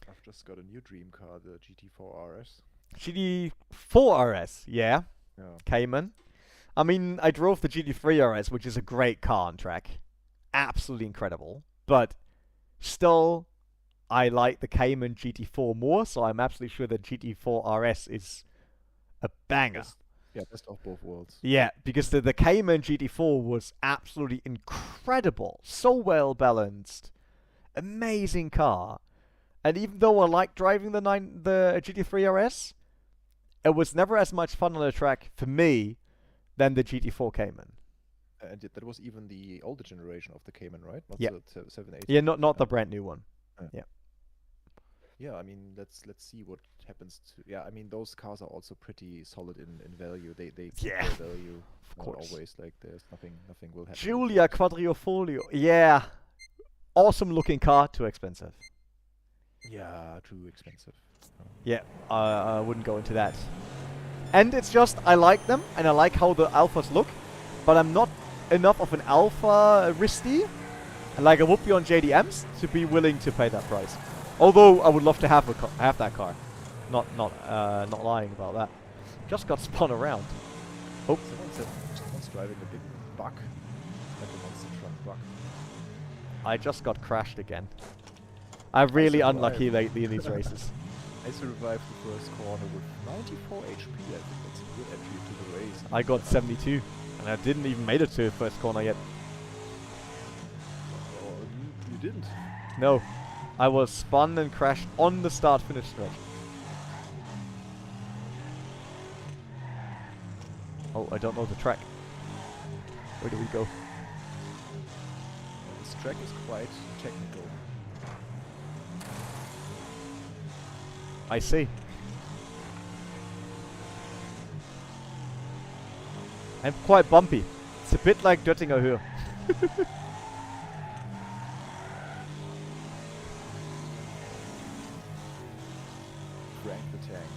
I've just got a new dream car, the GT4 RS. GT4 RS, yeah. Cayman. I mean, I drove the GT3 RS, which is a great car on track. Absolutely incredible. But still, I like the Cayman GT4 more, so I'm absolutely sure that GT4 RS is a banger. Best of both worlds. Yeah, because the Cayman GT4 was absolutely incredible. So well balanced. Amazing car. And even though I like driving the GT3 RS, it was never as much fun on the track for me than the GT4 Cayman. And that was even the older generation of the Cayman, right? Not yeah. The 780. Yeah, not the brand new one. Yeah. Yeah, I mean, let's see what happens to. Yeah, I mean, those cars are also pretty solid in value. They keep their value. Of course. Always, like, there's nothing will happen. Giulia Quadrifoglio. Yeah. Awesome looking car, too expensive. Yeah, too expensive. Yeah, I wouldn't go into that. And it's just, I like them, and I like how the alphas look, but I'm not enough of an alpha risty, like I would be on JDMs, to be willing to pay that price. Although I would love to have that car. Not lying about that. Just got spun around. Oh. Someone's driving a big buck. Like a monster truck buck. I just got crashed again. I'm really unlucky lately in these races. I survived the first corner with 94 HP. I think that's a good entry to the race. I got 72. And I didn't even make it to the first corner yet. Oh, you didn't? No. I was spun and crashed on the start-finish stretch. Oh, I don't know the track. Where do we go? This track is quite technical. I see. And quite bumpy. It's a bit like Döttinger Höhe. Crank the tank.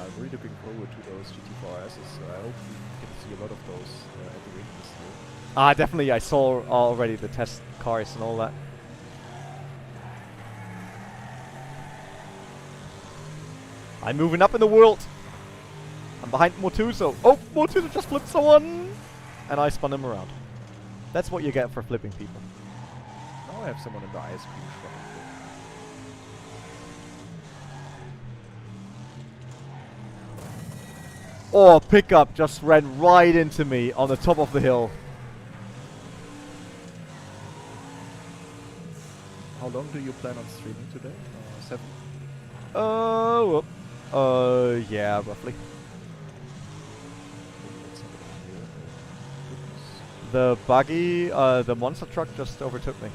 I'm really looking forward to those GT4Ss. I hope we can see a lot of those at the ring this year. Definitely. I saw already the test cars and all that. I'm moving up in the world. I'm behind Motuso. Oh, Motuso just flipped someone! And I spun him around. That's what you get for flipping people. Now I have someone in the ice cream truck. Oh, pickup just ran right into me on the top of the hill. How long do you plan on streaming today? 7? Yeah, roughly. The buggy, the monster truck just overtook me.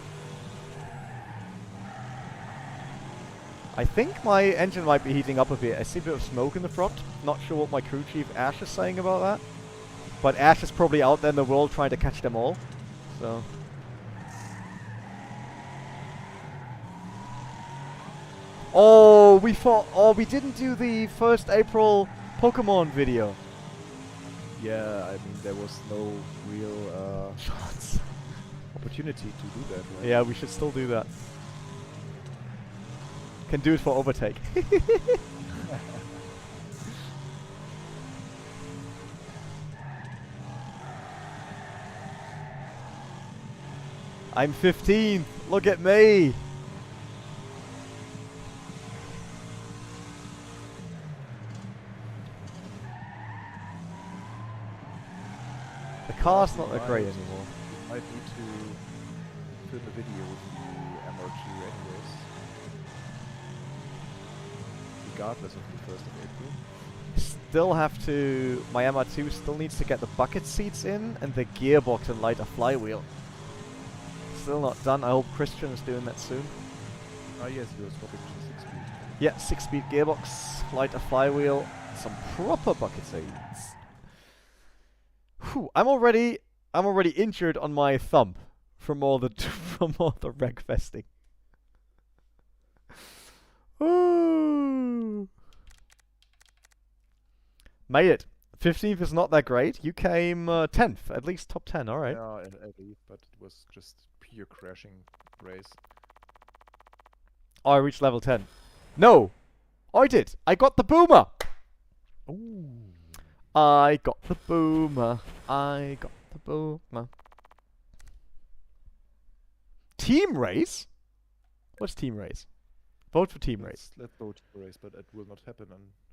I think my engine might be heating up a bit. I see a bit of smoke in the front. Not sure what my crew chief Ash is saying about that. But Ash is probably out there in the world trying to catch them all. So. Oh, we thought. Oh, we didn't do the 1st April Pokemon video. Yeah, I mean there was no real Shots. opportunity to do that. Right? Yeah, we should still do that. Can do it for overtake. I'm 15th. Look at me. The car's not that great anymore. You might need to film a video with the MR2 anyways. Regardless of the 1st of April. Still have to. My MR2 still needs to get the bucket seats in and the gearbox and light a flywheel. Still not done. I hope Christian is doing that soon. Ah yes, you're swapping to 6-speed. Yeah, 6-speed gearbox, light a flywheel, some proper bucket seats. Whew, I'm already injured on my thumb from all the from all the Wreckfesting. Ooh. Made it. 15th is not that great. You came 10th, at least top 10. All right. Yeah, I believe, but it was just pure crashing race. Oh, I reached level 10. No, I did. I got the boomer. Ooh. I got the boomer. I got the boomer. Team race? What's team race? Vote for team race. Let's vote for race, but it will not happen,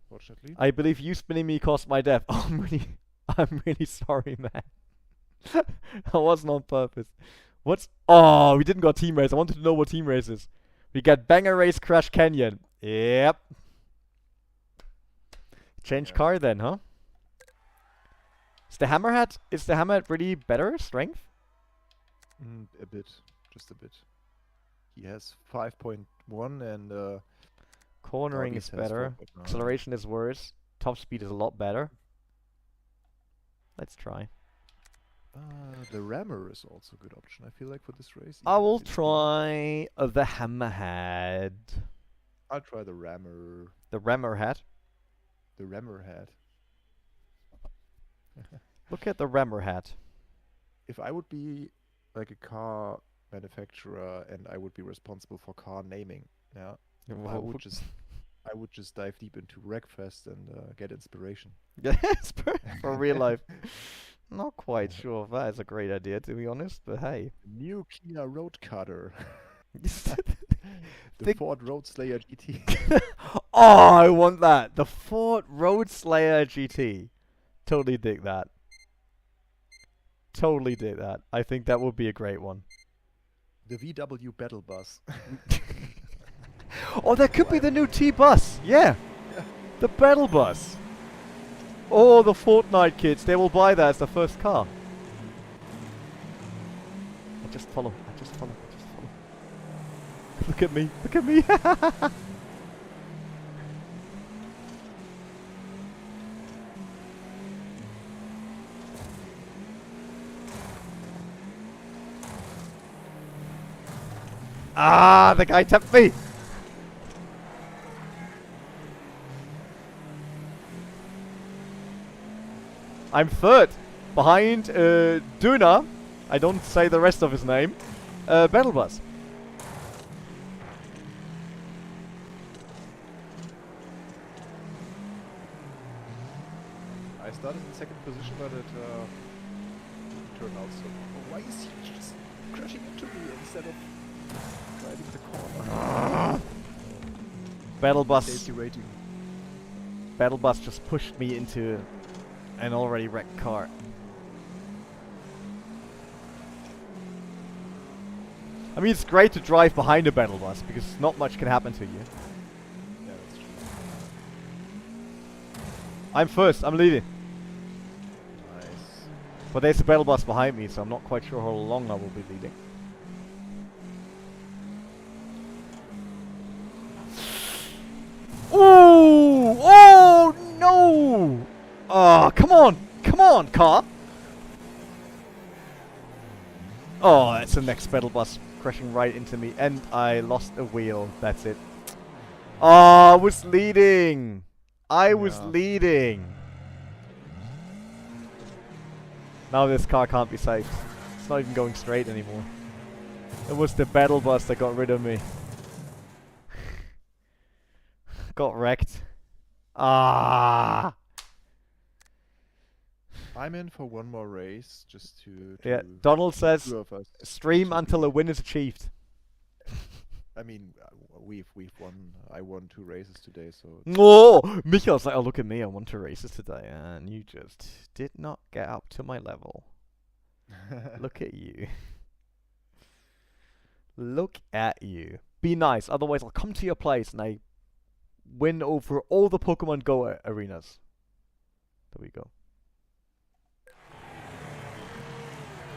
unfortunately. I believe you spinning me caused my death. Oh, I'm really sorry, man. That wasn't on purpose. What's... Oh, we didn't got team race. I wanted to know what team race is. We got Banger Race Crash Canyon. Yep. Change car then, huh? Is the Hammerhead really better strength? A bit. Just a bit. He has 5.1 and Cornering is Doggies has better. 4.9. Acceleration is worse. Top speed is a lot better. Let's try. The rammer is also a good option, I feel like, for this race. I even will if it's try the Hammerhead. I'll try the rammer. The Rammerhead. The rammer head. Look at the Rammerhead. If I would be like a car manufacturer and I would be responsible for car naming, yeah, I would just dive deep into Wreckfest and get inspiration. Yes, for real life. Not quite sure if that is a great idea, to be honest, but hey. New Kia Road Cutter. The The Ford Road Slayer GT. Oh, I want that. The Ford Road Slayer GT. Totally dig that. Totally dig that. I think that would be a great one. The VW Battle Bus. Oh, that could be the new T-Bus. Yeah. The Battle Bus. Oh, the Fortnite kids. They will buy that as the first car. I just follow. I just follow. I just follow. Look at me. Look at me. Ah, the guy tapped me. I'm third, behind Duna. I don't say the rest of his name. Battle Bus. I started in second position, but it turned out so. Why is he just crashing into me instead of driving the corner? Battle Bus. Safety rating. Battle Bus just pushed me into an already wrecked car. I mean, it's great to drive behind a Battle Bus because not much can happen to you. Yeah, that's true. I'm first. I'm leading. Nice. But there's a Battle Bus behind me, so I'm not quite sure how long I will be leading. Ooh! Oh no! Oh, come on! Come on, car! Oh, that's the next Battle Bus crashing right into me, and I lost a wheel. That's it. Oh, I was leading. I was Yeah. leading. Now this car can't be saved. It's not even going straight anymore. It was the battle bus that got rid of me. Got wrecked. Ah. I'm in for one more race just to Yeah, Donald the says two of us stream to until a be- win is achieved. I mean, we've won. I won 2 races today, so Oh, Michael's like, oh, look at me, I won 2 races today, and you just did not get up to my level. Look at you. Look at you. Be nice, otherwise I'll come to your place and I win over all the Pokemon Go arenas. There we go.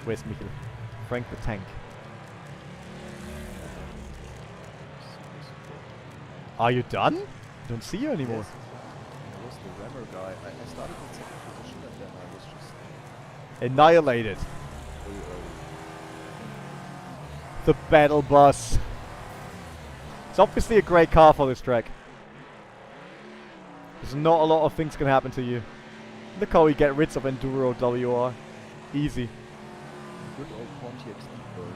Where's Michael? Frank the Tank. Are you done? I don't see you anymore. Yes, I was the rammer guy. I started in second position and then I was just Annihilated. way early. The battle bus. It's obviously a great car for this track. There's not a lot of things can happen to you. Look how we get rid of Enduro WR. Easy. Good old Pontiac Speedbird.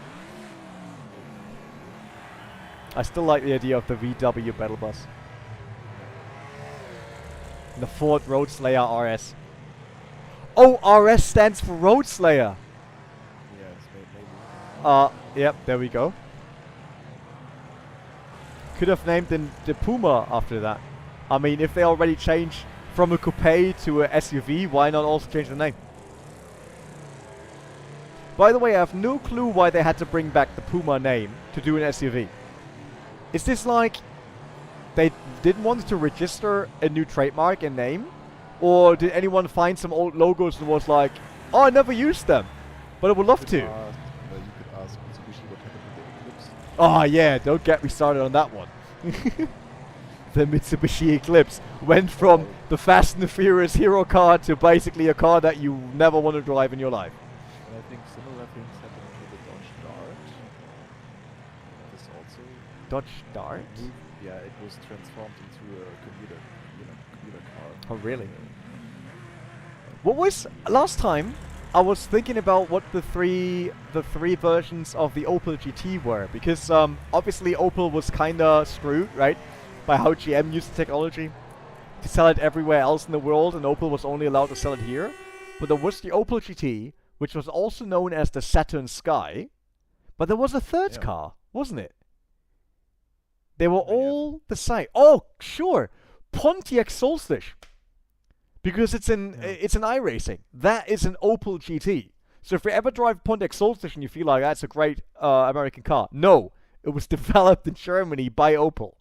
I still like the idea of the VW battle bus. The Ford Road Slayer RS. Oh, RS stands for Road Slayer. Yes, maybe. Yep, there we go. Could have named the Puma after that. I mean, if they already changed from a coupe to a SUV, why not also change the name? By the way, I have no clue why they had to bring back the Puma name to do an SUV. Is this like they didn't want to register a new trademark and name? Or did anyone find some old logos and was like, oh, I never used them, but I would love to? You could ask Mitsubishi what happened to the Eclipse. Oh yeah, don't get me started on that one. The Mitsubishi Eclipse went from the Fast and the Furious hero car to basically a car that you never want to drive in your life. And I think similar things happened to the Dodge Dart. This also Dodge Dart? Yeah, it was transformed into a commuter car. Oh really? What was last time? I was thinking about what the three versions of the Opel GT were, because obviously Opel was kinda screwed, right, by how GM used the technology to sell it everywhere else in the world, and Opel was only allowed to sell it here. But there was the Opel GT, which was also known as the Saturn Sky, but there was a third car, wasn't it? They were all the same. Oh, sure, Pontiac Solstice. Because it's an iRacing. That is an Opel GT. So if you ever drive Pontiac Solstice and you feel like that's a great American car, no, it was developed in Germany by Opel.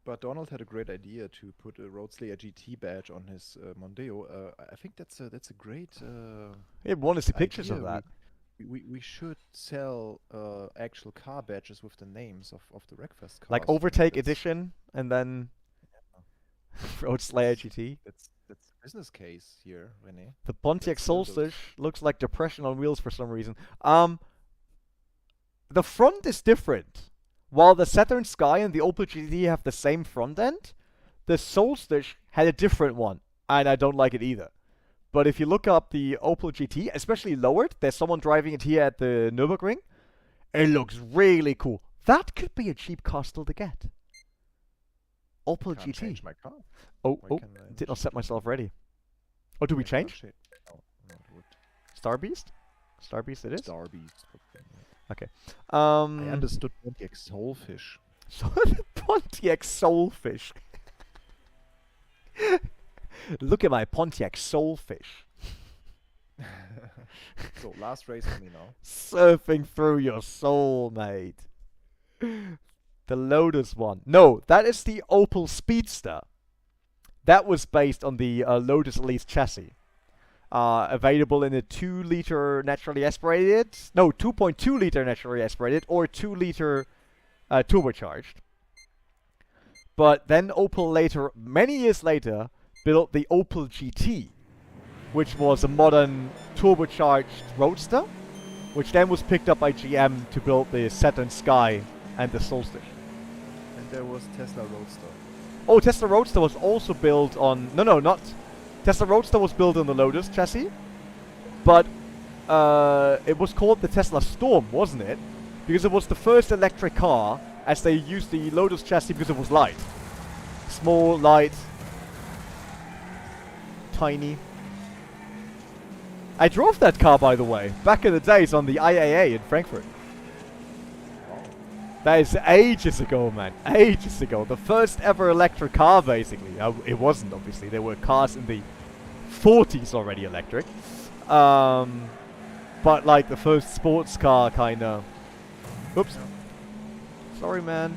But Donald had a great idea to put a Road Slayer GT badge on his Mondeo. I think that's a great. Yeah, want to see pictures of idea. that. We should sell actual car badges with the names of the Wreckfest cars. Like Overtake Edition, and then Road Slayer GT. That's the business case here, René. The Pontiac Let's sell Solstice those. looks like depression on wheels for some reason. The front is different. While the Saturn Sky and the Opel GT have the same front end, the Solstice had a different one, and I don't like it either. But if you look up the Opel GT, especially lowered, there's someone driving it here at the Nürburgring. It looks really cool. That could be a cheap car still to get. Opel Can't GT. change my car. Oh, Why oh, can I did not set change myself my- ready. Oh, do we I can't change? No, it would. Star Beast? Star Beast it is? Star Beast. Okay, yeah. Okay. I understood Pontiac Soulfish. So the Pontiac Soulfish. Look at my Pontiac Soulfish. So last race for me now. Surfing through your soul, mate. The Lotus one. No, that is the Opel Speedster. That was based on the Lotus Elise chassis. Available in a 2-liter naturally aspirated, no, 2.2 liter naturally aspirated, or 2-liter turbocharged. But then Opel later, many years later, built the Opel GT, which was a modern turbocharged roadster, which then was picked up by GM to build the Saturn Sky and the Solstice. there was Tesla Roadster. Oh, Tesla Roadster was also built on... No, not... Tesla Roadster was built on the Lotus chassis. But it was called the Tesla Storm, wasn't it? Because it was the first electric car as they used the Lotus chassis because it was light. Small, light, tiny. I drove that car, by the way, back in the days on the IAA in Frankfurt. That is ages ago, man. Ages ago. The first ever electric car, basically. It wasn't, obviously. There were cars in the 40s already electric. But, like, the first sports car, kind of... Oops. Sorry, man.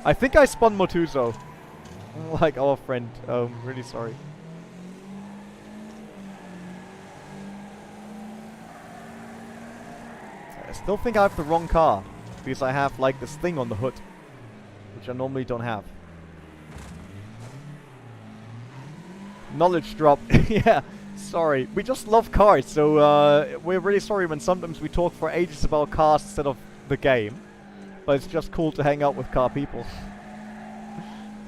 I think I spun Motuzo. Like our friend. Really sorry. I still think I have the wrong car. Because I have, like, this thing on the hood. Which I normally don't have. Knowledge drop. Yeah, sorry. We just love cars, so we're really sorry when sometimes we talk for ages about cars instead of the game. But it's just cool to hang out with car people.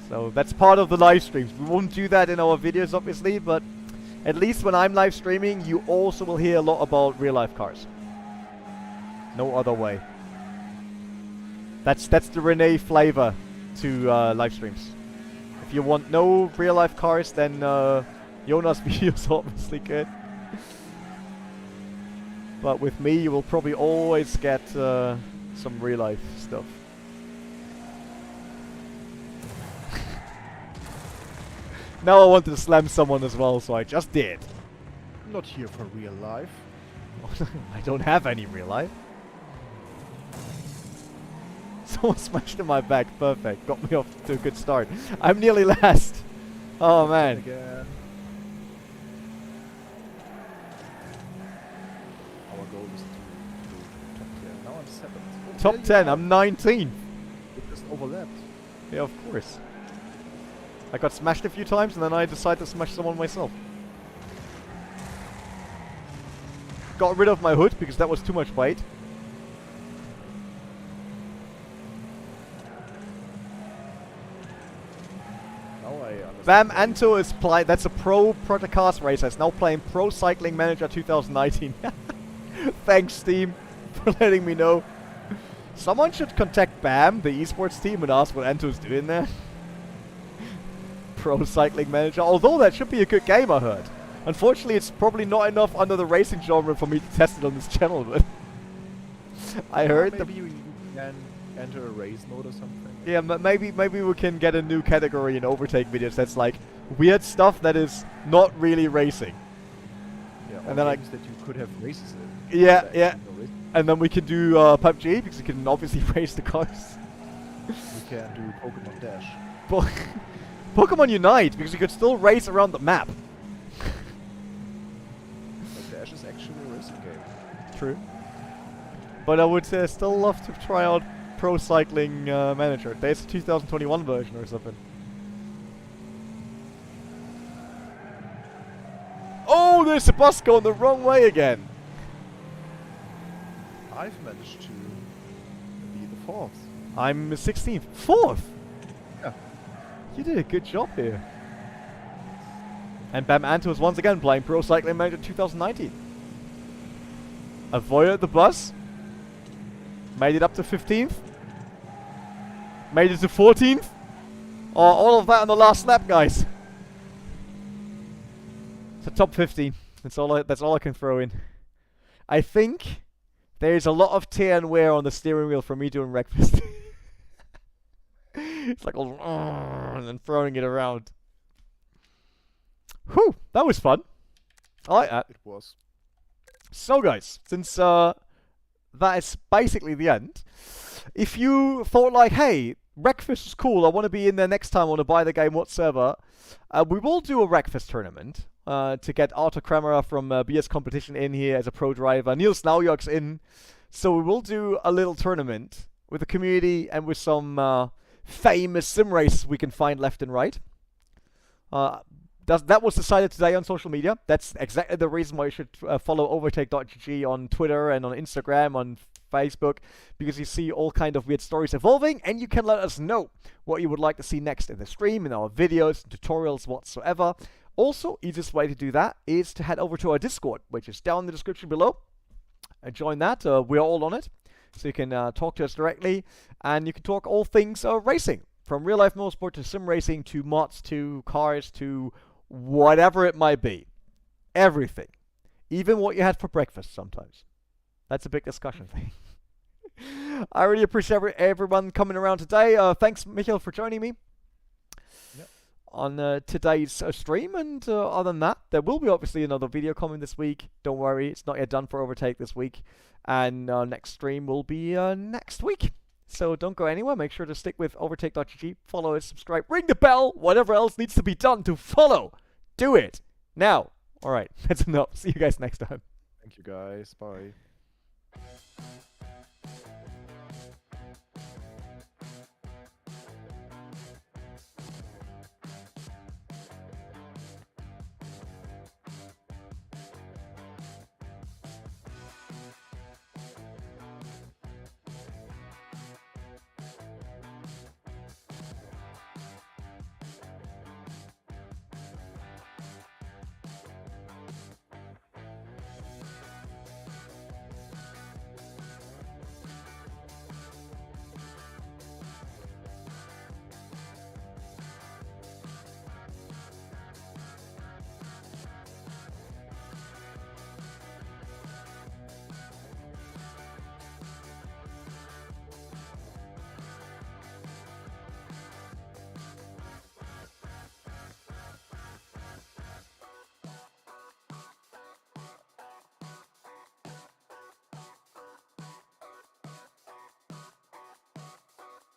So that's part of the live streams. We won't do that in our videos, obviously, but at least when I'm live streaming, you also will hear a lot about real life cars. No other way. That's the René flavor to live streams. If you want no real life cars, then Jonas' videos are obviously good. But with me, you will probably always get some real life stuff. Now I wanted to slam someone as well, so I just did. I'm not here for real life. I don't have any real life. Someone smashed in my back. Perfect. Got me off to a good start. I'm nearly last. Oh, man. Again. Our goal is to top 10. Now I'm 7th. Top 10. I'm 19. It just overlapped. Yeah, of course. I got smashed a few times and then I decided to smash someone myself. Got rid of my hood because that was too much weight. Bam Anto is playing. That's a pro Protocast racer. Is now playing Pro Cycling Manager 2019. Thanks, Steam, for letting me know. Someone should contact BAM, the esports team, and ask what Anto's doing there. Pro Cycling Manager. Although that should be a good game, I heard. Unfortunately, it's probably not enough under the racing genre for me to test it on this channel, but I heard maybe you can enter a race mode or something. Yeah, maybe we can get a new category in Overtake videos that's like weird stuff that is not really racing. Yeah, and then like that you could have races in. Yeah, yeah. And then we can do PUBG because you can obviously race the cars. We can do Pokemon Dash. Pokemon Unite because you could still race around the map. But Dash is actually a racing game. True. But I would still love to try out Pro Cycling Manager. There's a 2021 version or something. Oh, there's a bus going the wrong way again. I've managed to be the 4th. I'm 16th. 4th? Yeah. You did a good job here. And Bam Anto is once again playing Pro Cycling Manager 2019. Avoided the bus. Made it up to 15th. Made it to 14th. Oh, all of that on the last lap, guys. So top 15. That's all I can throw in. I think there's a lot of tear and wear on the steering wheel from me doing Wreckfest. It's like all and then throwing it around. Whew, that was fun. I like that. It was. So guys, since that is basically the end, if you thought like, hey, Wreckfest is cool, I want to be in there next time, I want to buy the game whatsoever, we will do a Wreckfest tournament to get Arthur Kramer from BS Competition in here as a pro driver, Niels Naujok's in, so we will do a little tournament with the community and with some famous sim races we can find left and right. That was decided today on social media. That's exactly the reason why you should follow overtake.gg on Twitter and on Instagram, on Facebook, because you see all kind of weird stories evolving, and you can let us know what you would like to see next in the stream, in our videos, tutorials, whatsoever. Also, easiest way to do that is to head over to our Discord, which is down in the description below. Join that. We're all on it, so you can talk to us directly, and you can talk all things racing, from real life motorsport to sim racing to mods to cars to whatever it might be. Everything. Even what you had for breakfast sometimes. That's a big discussion thing. I really appreciate everyone coming around today. Thanks, Michael, for joining me on today's stream. And other than that, there will be obviously another video coming this week. Don't worry, it's not yet done for Overtake this week. And next stream will be next week. So don't go anywhere. Make sure to stick with overtake.gg. Follow it, subscribe, ring the bell. Whatever else needs to be done to follow. Do it. Now. Alright, that's enough. See you guys next time. Thank you guys. Bye.